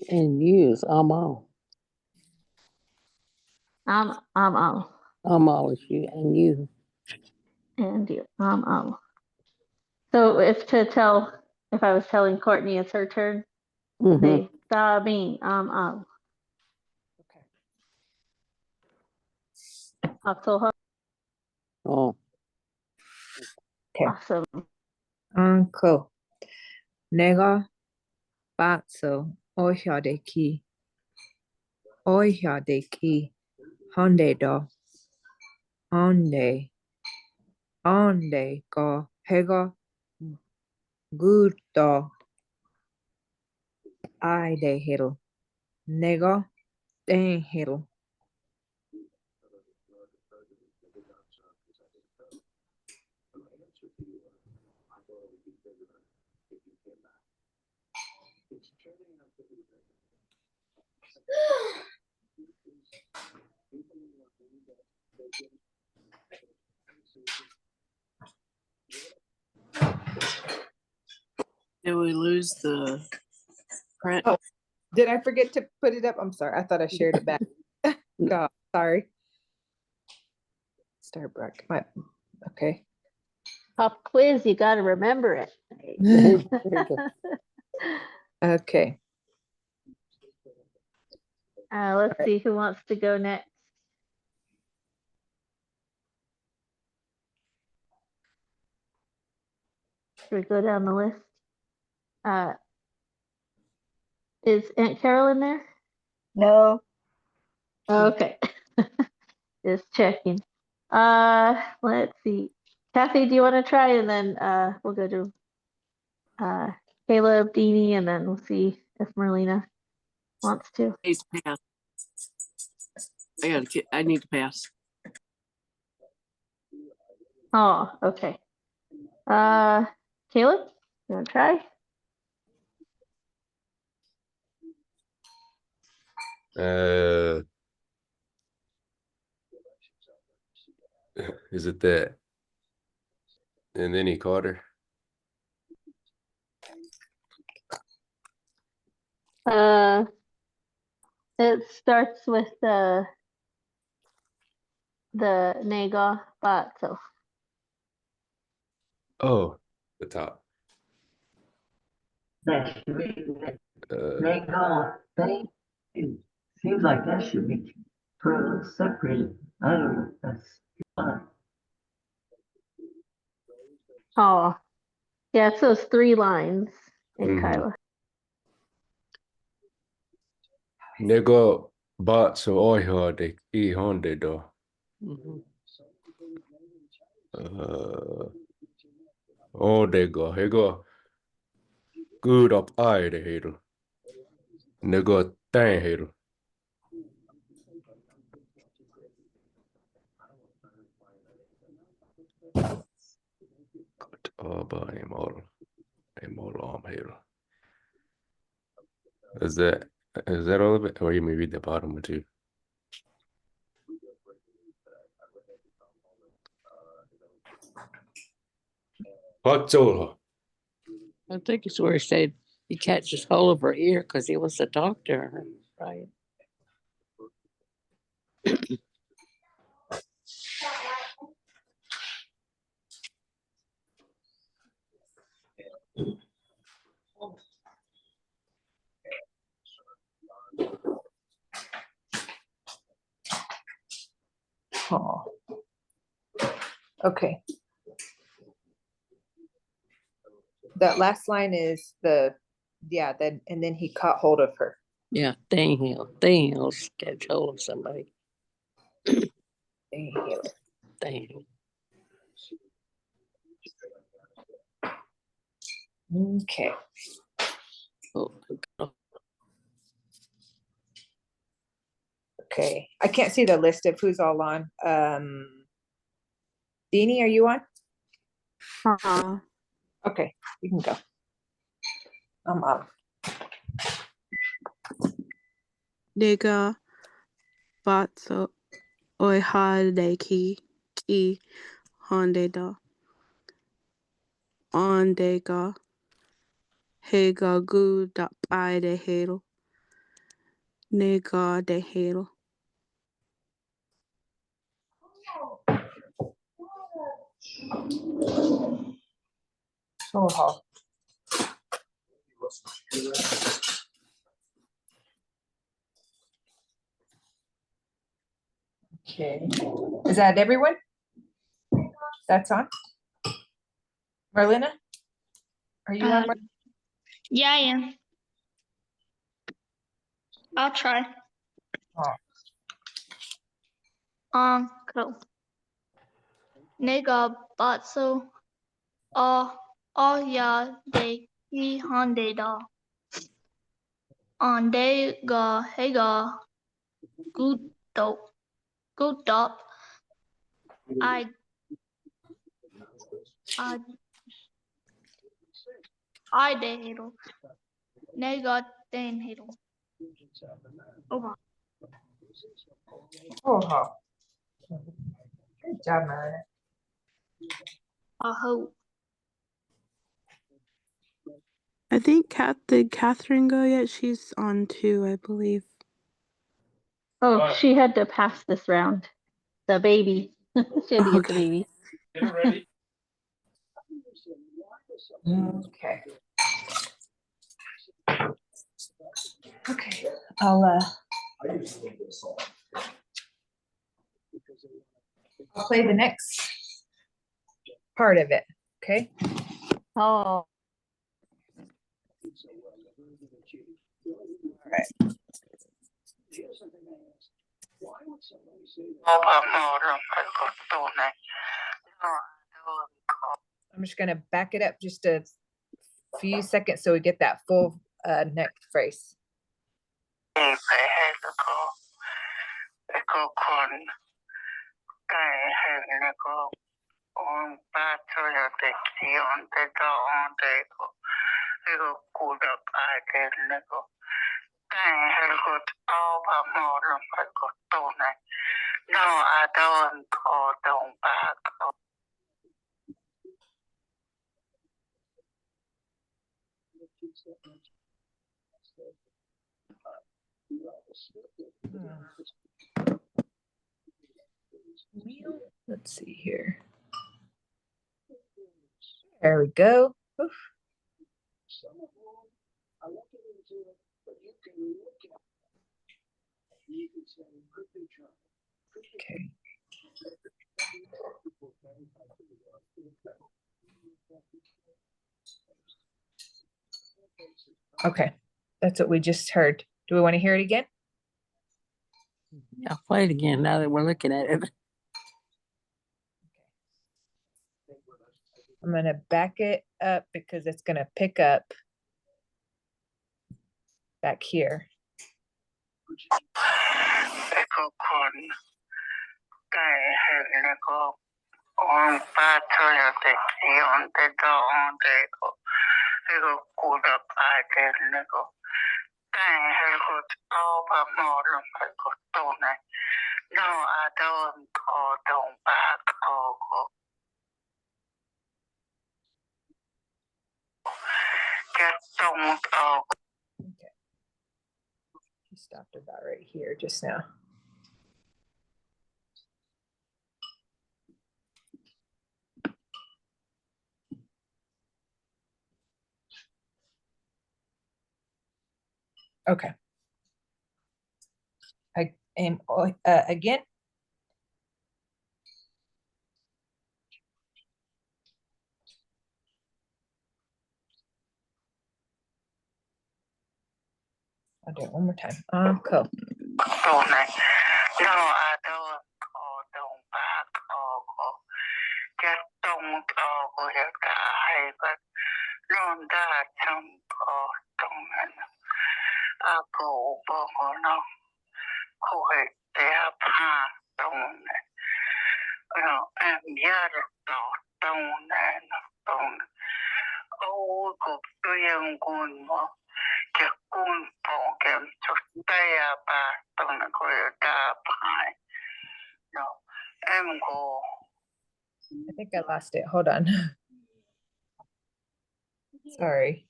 And use Amo. Amo. Amo is you and you. And you. Amo. So if I was telling Courtney it's her turn, Mm-hmm. they saw me. Also, Oh, Okay. awesome. Cool. 내가 봤어. 오혀대기. 오혀대기. 헌데도. 언데가 해가 굿도 아이데히로. 내가 땡히로. Did we lose the print? Oh. Did I forget to put it up? I'm sorry. I thought I shared it back. God, sorry. Starbuck. Okay. Pop quiz, you got to remember it. very good. Okay. Let's see who wants to go next. Should we go down the list? Is Aunt Carol in there? No, Okay. Just checking. Let's see. Kathy, do you want to try? And then we'll go to Caleb, Deanie, and then we'll see if Merlina wants to. Please pass. I need to pass. Oh, okay. Caleb, you want to try? Is it that? And then he caught her. It starts with the Naga bot, so Oh, the top. That should be, they call thing, it seems like that should be further separated. I don't know, that's fine. oh yeah, it's those 3 lines in Mhm. Kiowa. Nego bought so oiho de I honde do. Mhm. Odego hego good up I de hero. Nego tang hero. Good but I'm all hero. Is that all of it? Or you may read the bottom one too? What's all? I think it's where he said he catches hold of her ear because he wants to talk to her, right? Oh. Okay. That last line is then and then he caught hold of her. Yeah, Daniel's catch hold of somebody. Daniel. Okay. Oh, Okay. I can't see the list of who's all on. Deanie, are you on? Okay, you can go. I'm up. 내가 봤어. 오해하기 헌데도 언데가 해가 굿다 아이데히로. 내가 데히로. Oh. Okay, is that everyone? That's on? Marlena? Are you on? Yeah, I am. I'll try. Cool. Nega batso ya de I hande da. Ande ga hega gudop I de hero. Nega den hero. Over. Oh. Good job, Marlena. I hope. I think did Catherine go yet? She's on too, I believe. Oh, she had to pass this round. The baby. She had to get the baby. Get ready. Okay. Okay, I'll play the next part of it, okay? Oh. All right. I'm just gonna back it up just a few seconds so we get that full next phrase. No, I don't call them back. Let's see here. There we go. Oof. Okay. Okay, that's what we just heard. Do we want to hear it again? I'll play it again now that we're looking at it. I'm going to back it up because it's going to pick up back here. No, I don't call them back. Okay. He stopped about right here just now. Okay. I am again. I'll do it one more time. Cool. No, I don't call them back. Just don't go here. But no, that some don't. I go over no. Quit their past don't. And the other don't. Oh, go to young gun. Just gun for them to stay back. Don't go that pine. No, I'm go. I think I lost it. Hold on. Sorry.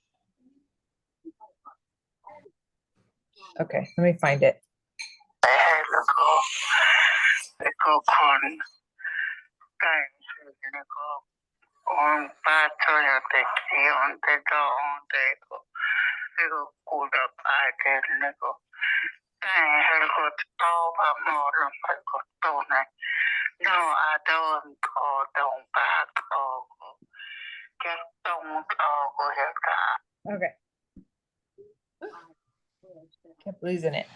Okay, let me find it. on patrol de Kion de Don de Higo Kuda Pike Nickel. Dang, Higo Toba Modern Pico Tone. No, I don't call don't back or get don't go ahead. Okay. Kept losing it.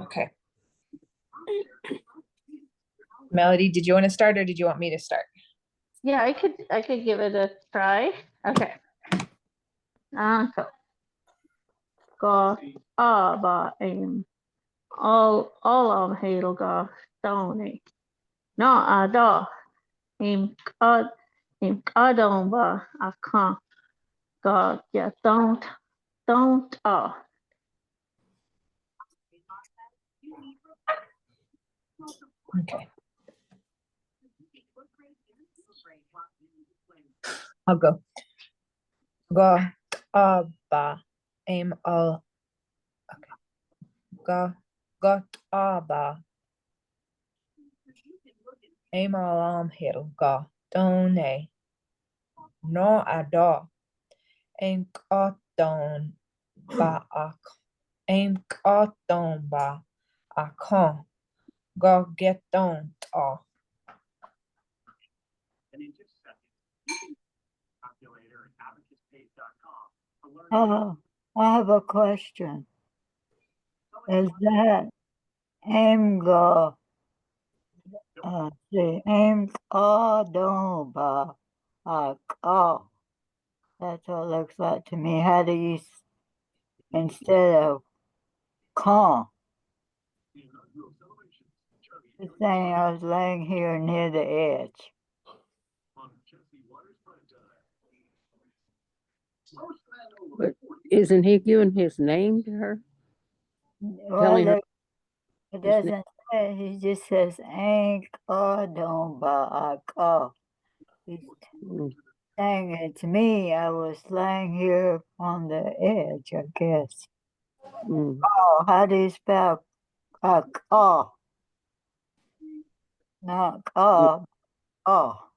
Okay. Melody, did you want to start or did you want me to start? Yeah, I could give it a try. Okay. Go ba aim all hail go stony. No ada aim kadon ba I can't go yeah don't Okay. I'll go. Go ba aim all. Okay. Go ba aim all hill go don't no ada aim kadon ba aim kadon ba I can't go get don't And in just a second, calculator at abacuspace.com to learn. I have a question. Is that AIMGO? Don't ba oh. That's what it looks like to me. How do you instead of call? The thing I was laying here near the edge. But isn't he giving his name to her? Telling her It his name? doesn't say. He just says don't ba He's saying it to me. I was laying here on the edge, I guess. Oh, how do you spell call? Not call. Oh.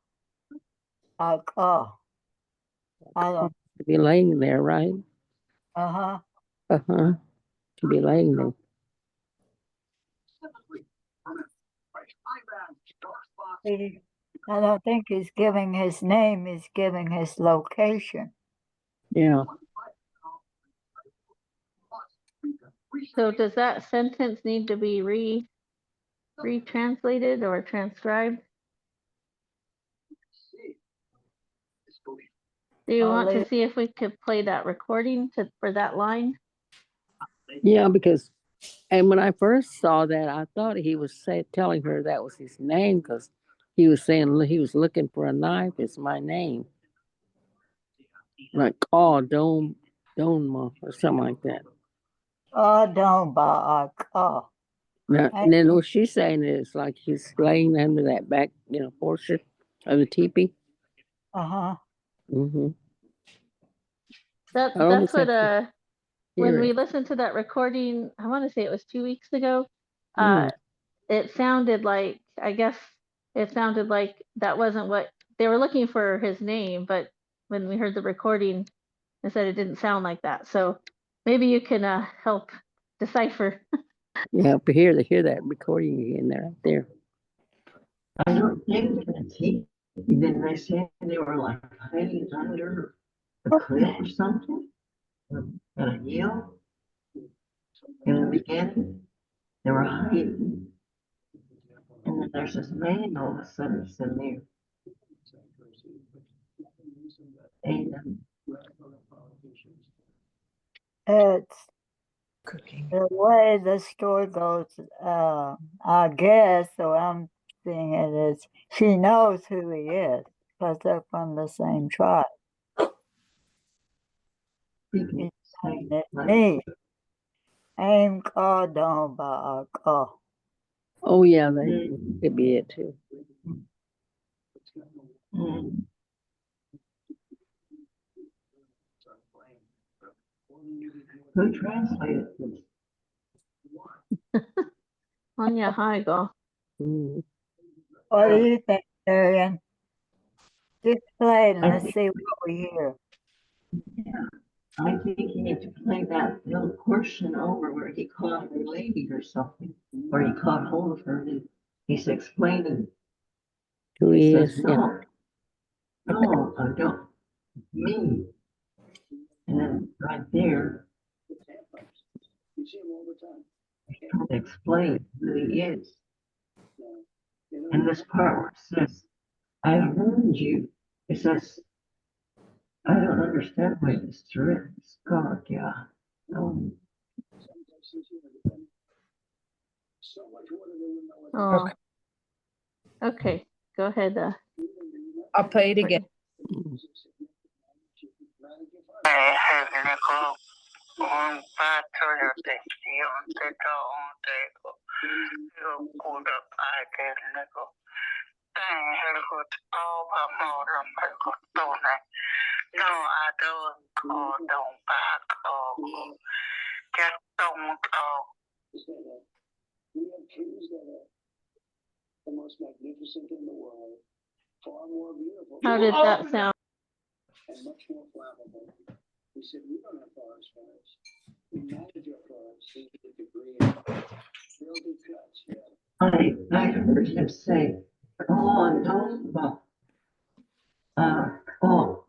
Call. I don't. To be laying there, right? Uh-huh. To be laying there. I don't think he's giving his name, he's giving his location. Yeah. So does that sentence need to be retranslated or transcribed? Do you want to see if we could play that recording for that line? Yeah, because, and when I first saw that, I thought he was telling her that was his name because he was saying he was looking for a knife. It's my name. Like, Doma or something like that. Don't ba Now, and then what she's saying is like he's laying under that back, portion of the teepee. Mm-hmm. That's what when we listened to that recording, I want to say it was 2 weeks ago. It sounded like, I guess it sounded like that wasn't what they were looking for, his name, but when we heard the recording, it said it didn't sound like that. So maybe you can help decipher. Yeah, but hear that recording again there, right there. I don't think that's he. Then they said they were like hiding under a cliff or something. And a hill. In the beginning, they were hiding. And then there's this man all of a sudden sitting there. And It's cooking. the way the story goes, I guess, so I'm seeing it as she knows who he is because they're from the same tribe. He's saying it's me. Aim don't ba Oh yeah, that could be it too. Who translated this? Anya, hi, go. Mm. What do you think, Marion? Just play it and I let's think, see what we hear. yeah, I think you need to play that little portion over where he caught her lady or something, or he caught hold of her and he's explaining. Who He he says, is, yeah. no, I don't, me. And then right there, You see him all the time. he's trying to explain who he is. And this part where it says, I heard you, it says, I don't understand why this written. God, yeah. Oh, okay. Go ahead. I'll play it again. We have trees that are the most magnificent in the world, far more beautiful. How did that sound? And much more flammable. We said we don't have forest fires. We manage our forests to the degree of real deep cuts. Yeah. I heard him say, oh, no, oh,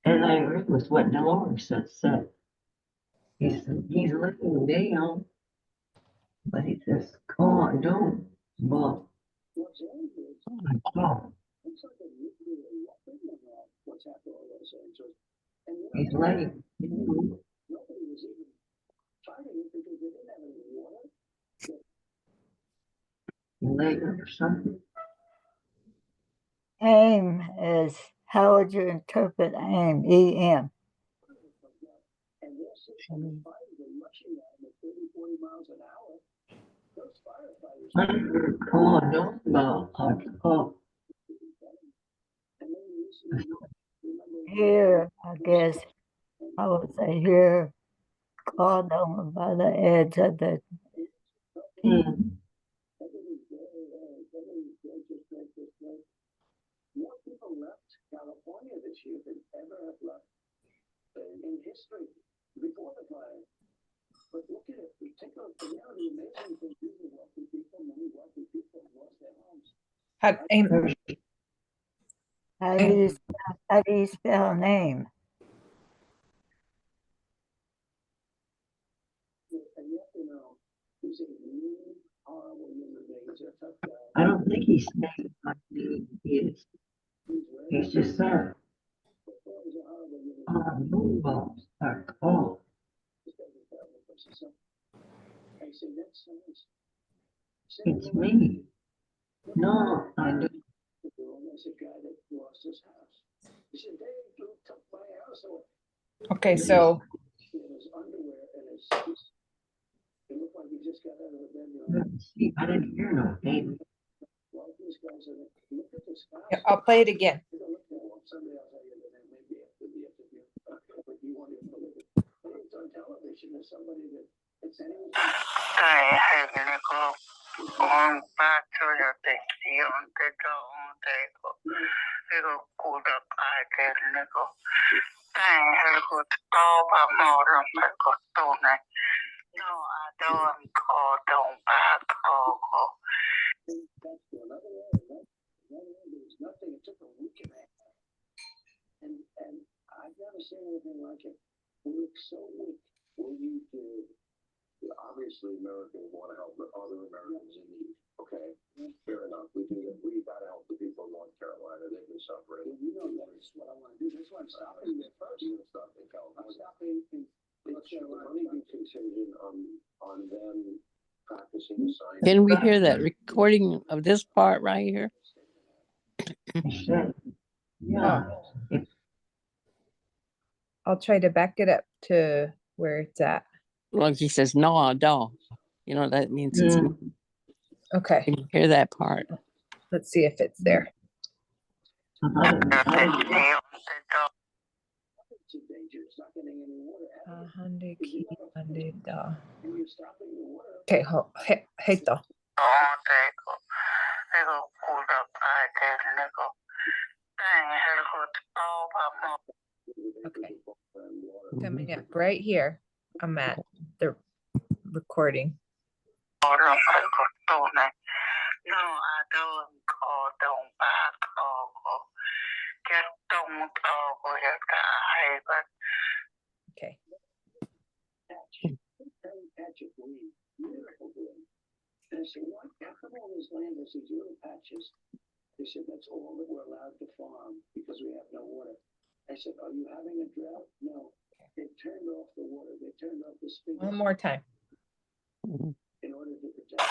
and I agree with what Dolores had said. He's looking down, but he says, oh, don't, but, What's angry is oh, it's like a nuclear weapon of what's happening in Los Angeles. And he's letting, nobody was even fighting it because they didn't have any water. later or something. AIM is, how would you interpret AIM? E-M. And they're sitting fighting and rushing at them at 30, 40 miles an hour. Those firefighters. I heard, oh, don't, oh, Here, I guess, I would say here, called over by the edge of the More people left California this year than ever have left in history before the fire. But look at it, we take a reality amazing thing. These are wealthy people, many wealthy people lost their homes. How do you spell name? And you have to know, he's a really horrible human being. He's a tough guy. I don't think he's saying like he is. He's just saying, oh, oh. It's me. No, I do. Okay, so See, I didn't hear no baby. yeah, I'll play it again. And I've never seen anything like it. We look so weak. When you did, obviously Americans want to help other Americans in need. Okay, fair enough. We do that. We got to help the people of North Carolina. They've been suffering. Well, you know that's what I want to do. That's why I'm stopping there first. You're going to stop in California. I'm stopping in North Carolina. Money be contingent on them practicing science. Can we hear that recording of this part right here? Yeah. I'll try to back it up to where it's at. Well, he says, no, I don't. You know, that means it's me. Okay, Can you hear that part? let's see if it's there. a danger. It's not getting any water out of it. 100 key, 100 da. And you're stopping the water. Okay, heto. Okay, coming up right here. I'm at the recording. Okay. And I said, what? How come all this land has these little patches? They said, that's all that we're allowed to farm because we have no water. I said, are you having a drought? No. They turned off the water. They turned off the spigot. One more time. In order to protect. Does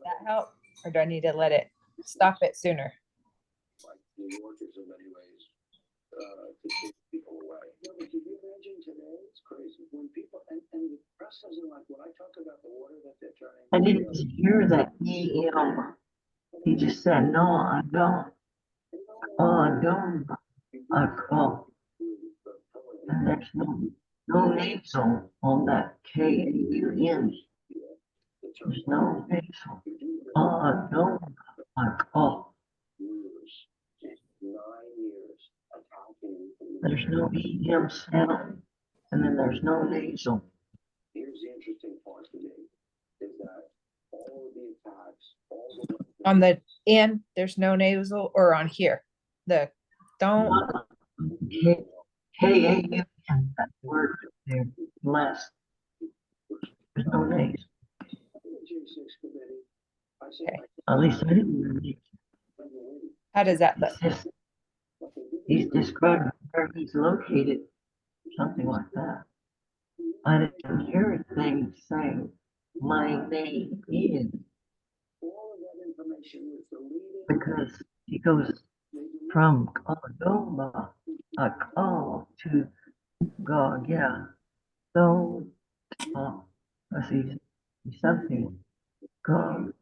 that help? Or do I need to let it stop it sooner? Like New Yorkers in many ways, to keep people away. No, but can you imagine today? It's crazy. When people, and the press doesn't like when I talk about the water that they're turning. I didn't hear that EM. He just said, no, I don't. Oh, I don't. I call. And there's no nasal on that K-U-N. There's no nasal. Oh, I don't. I call. There's no EM sound. And then there's no nasal. Here's the interesting part today is that all of the attacks, all the On the end, there's no nasal, or on here. The don't. K-A-U-N, that word there, less. There's no nasal. Okay. At least I didn't read it. How does that look? He's describing where he's located, something like that. I didn't hear anything saying, my name is. Because he goes from Gobema, a call to God, yeah. So, let's see, something, God.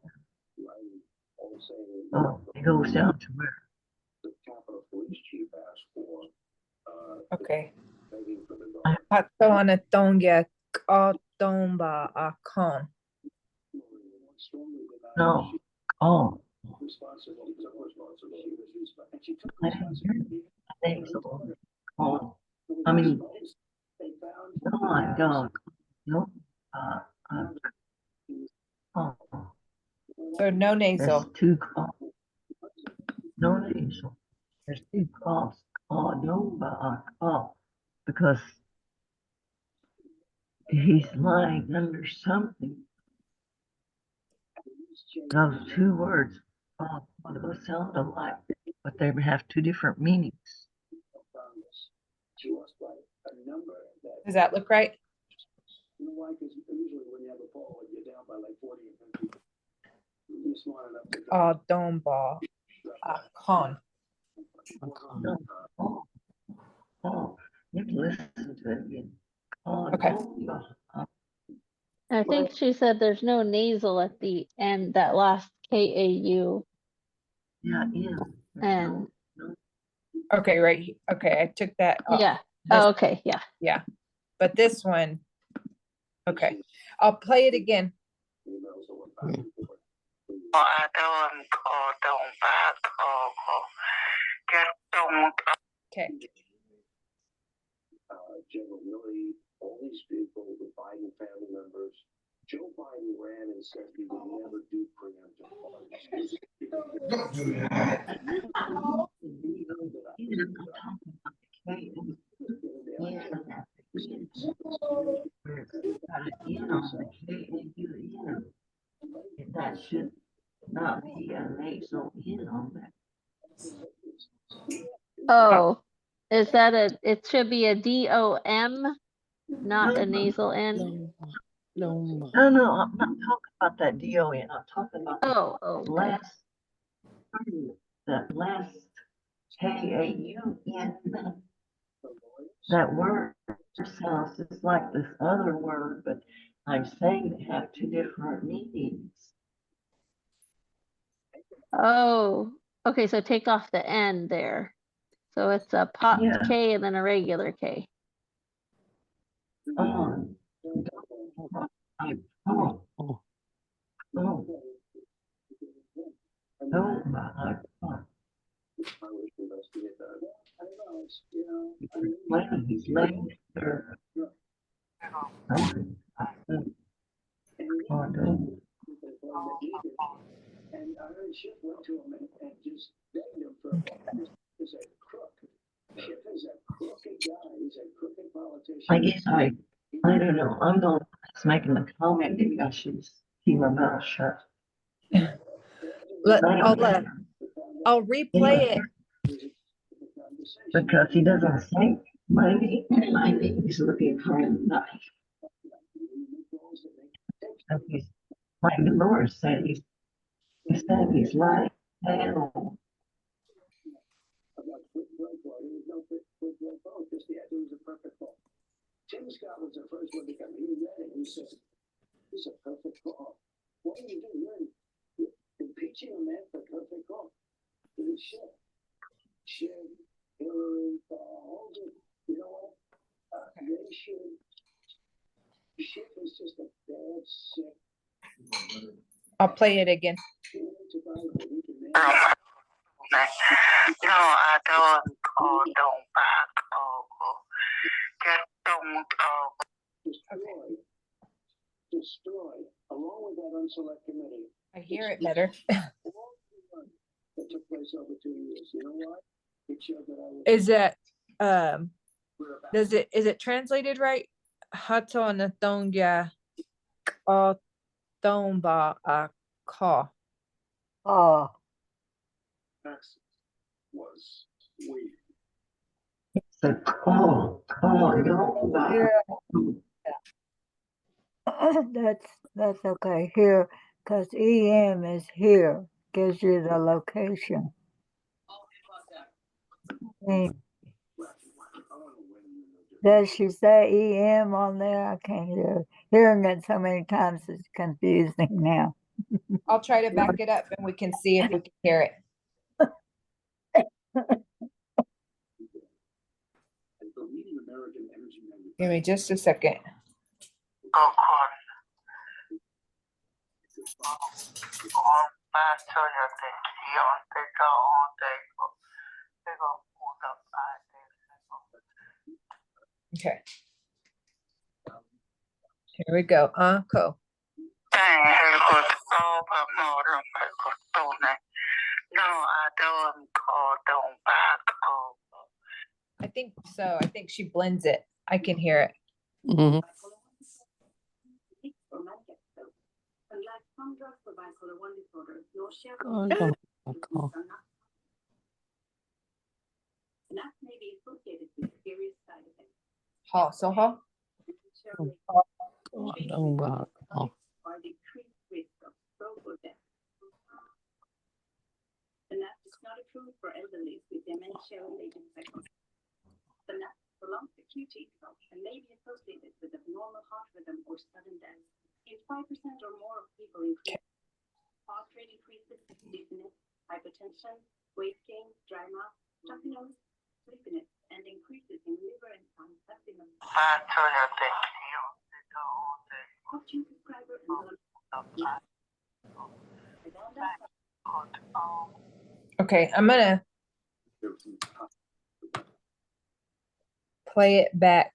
Oh, he goes down to where? Okay. Hatawana tongia kotomba akon. No. Oh. I think so. Oh. I mean, no, I don't. No. Oh. So no nasal. There's two calls. No nasal. There's two calls. Oh, no, oh, because he's lying under something. Those two words, what do they sound alike? But they have two different meanings. Does that look right? Domba akon. Oh, you can listen to it again. Okay. I think she said there's no nasal at the end, that last K-A-U. Yeah, yeah. And Okay, right. Okay, I took that off. yeah. This- Oh, okay, yeah. Yeah. But this one, okay. I'll play it again. Okay. General Milley, all these people, the Biden family members. Joe Biden ran and said he would never do preemptive parties. Don't do that. That should not be a nasal in on that. Oh, is that it should be a D-O-M, not a nasal N? No. No, I'm not talking about that D-O-N. I'm talking about Oh, the last, that last K-A-U-N. That word sounds just like this other word, but I'm saying they have two different meanings. Oh, okay. So take off the N there. So it's a pot Yeah. K and then a regular K. Oh. He's laying there. And I heard Schiff went to him and just begged him for he's a crook. Schiff is a crooked guy. He's a crooked politician. I guess I don't know. I'm the one that's making the comment. Maybe I should just keep my mouth shut. I'll replay it. Because he doesn't say my name. My name is looking for a knife. Like the Lord said, he's lying down. Tim Scott was the first one to come. He read it and he said, "This is a perfect call. What do you do? You're impeaching a man for perfect call." It was Schiff, Hillary, Holden. You know what? They should. Schiff is just a bad, sick. I'll play it again. No, I don't call, don't back, just don't, Destroy, along with that unselect committee. I hear it better. That took place over 2 years. You know what? It showed that I was. Is that is it translated right? Hato na tonga o tomba a ka. Oh, Was weak. It's a call. that's okay here, because EM is here, gives you the location. Does she say EM on there? I can't hear. Hearing it so many times is confusing now. I'll try to back it up and we can see if we can hear it. Give me just a second. Okay. Here we go. Cool. No, I don't call, don't back, I think so. I think she blends it. I can hear it. Mhm. Unlike some drugs for bipolar 1 disorder, no share Oh, don't call. and that may be associated with serious side effects. So Oh, don't call. Or decreased risk of stroke or death. And that is not approved for elderly with dementia-related psychosis. The NAP prolongs the QT stroke and may be associated with abnormal heart rhythm or sudden death. If 5% or more of people increase heart rate increases, dizziness, hypertension, weight gain, dry mouth, stuffy nose, sleepiness, and increases in liver enzymes, peptidase. Talk to your prescriber and okay, I'm gonna play it back.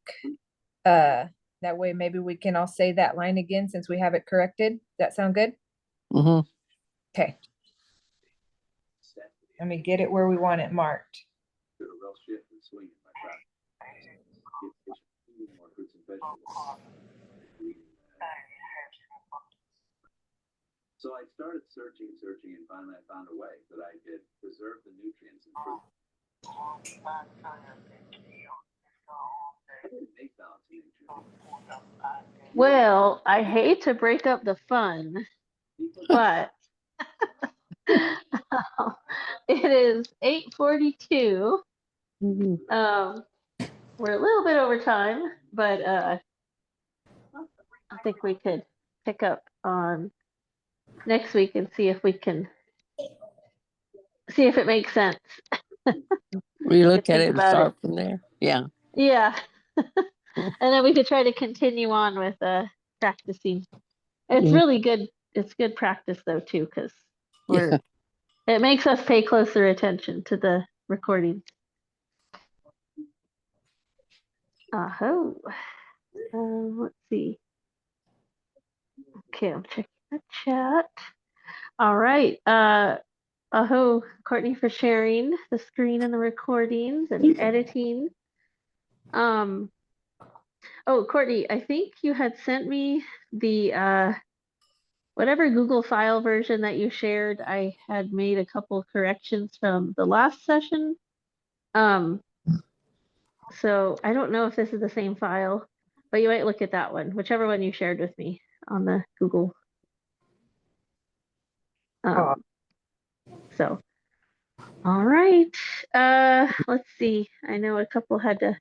That way maybe we can all say that line again since we have it corrected. Does that sound good? Mm-hmm. Okay. Let me get it where we want it marked. So I started searching, and finally I found a way that I could preserve the nutrients and fruit. Well, I hate to break up the fun, but it is 8:42. We're a little bit over time, but I think we could pick up on next week and see if it makes sense. We look at think it and about start from there. Yeah. Yeah. And then we could try to continue on with practicing. It's Mhm. really good. It's good practice though too, because Yeah. it makes us pay closer attention to the recordings. Let's see. Okay, I'm checking the chat. All right. Courtney, for sharing the screen and the recordings and editing. Oh, Courtney, I think you had sent me the whatever Google file version that you shared. I had made a couple corrections from the last session. So I don't know if this is the same file, but you might look at that one, whichever one you shared with me on the Google. So, all right. Let's see. I know a couple had to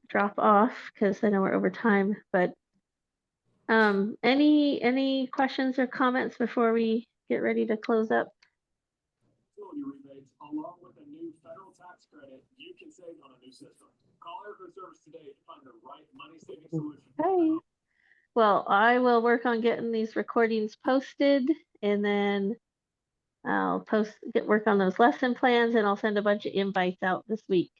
drop off because I know we're over time, but any questions or comments before we get ready to close up? Utility rebates, along with a new federal tax credit, you can save on a new system. Call Airfare Service today to find the right money-saving solution. Okay. Well, I will work on getting these recordings posted, and then I'll work on those lesson plans, and I'll send a bunch of invites out this week.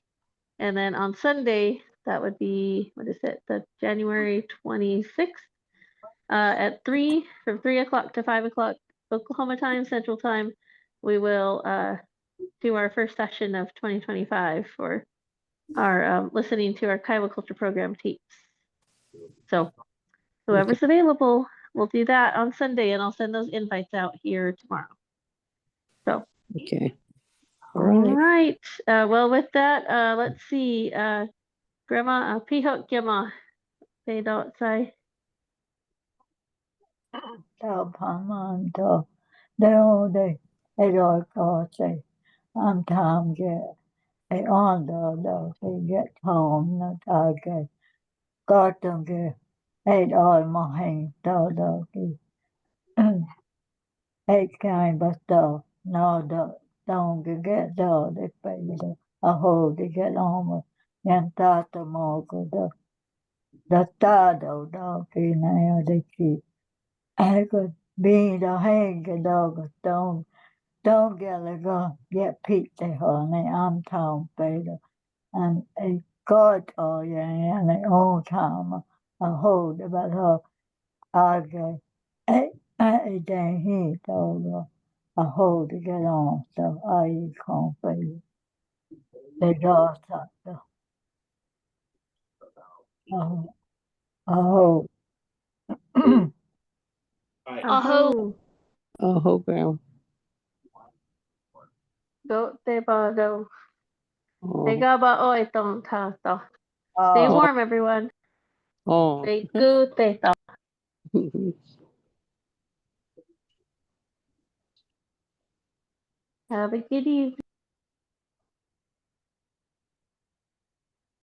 And then on Sunday, that would be, what is it, the January 26th, at from 3 o'clock to 5 o'clock Oklahoma time, Central Time, we will do our first session of 2025 for our listening to our Kiowa Culture Program tapes. So whoever's available, we'll do that on Sunday, and I'll send those invites out here tomorrow. So. Okay. All right. Well, with that, let's see. Grandma, Pihok Gema, they don't say. Tao Paman to Deo de Edo Kose. I'm Tom get a on the get home the target. Got them get 8 on my hand to the 8 kind but no don't get the pay a hold to get on and tata mogo the tado dog in the key. I could be the hang dog don't get Pete the honey. I'm Tom Bader and a god and the old time a hold about her I get a day he told a hold to get on so I can't be the dog oh Aho. Oh, Grandma. Go te ba go. Te Oh. ga ba oi tong ta to. Stay oh warm, everyone. Oh. Stay good, te to. Have a good evening.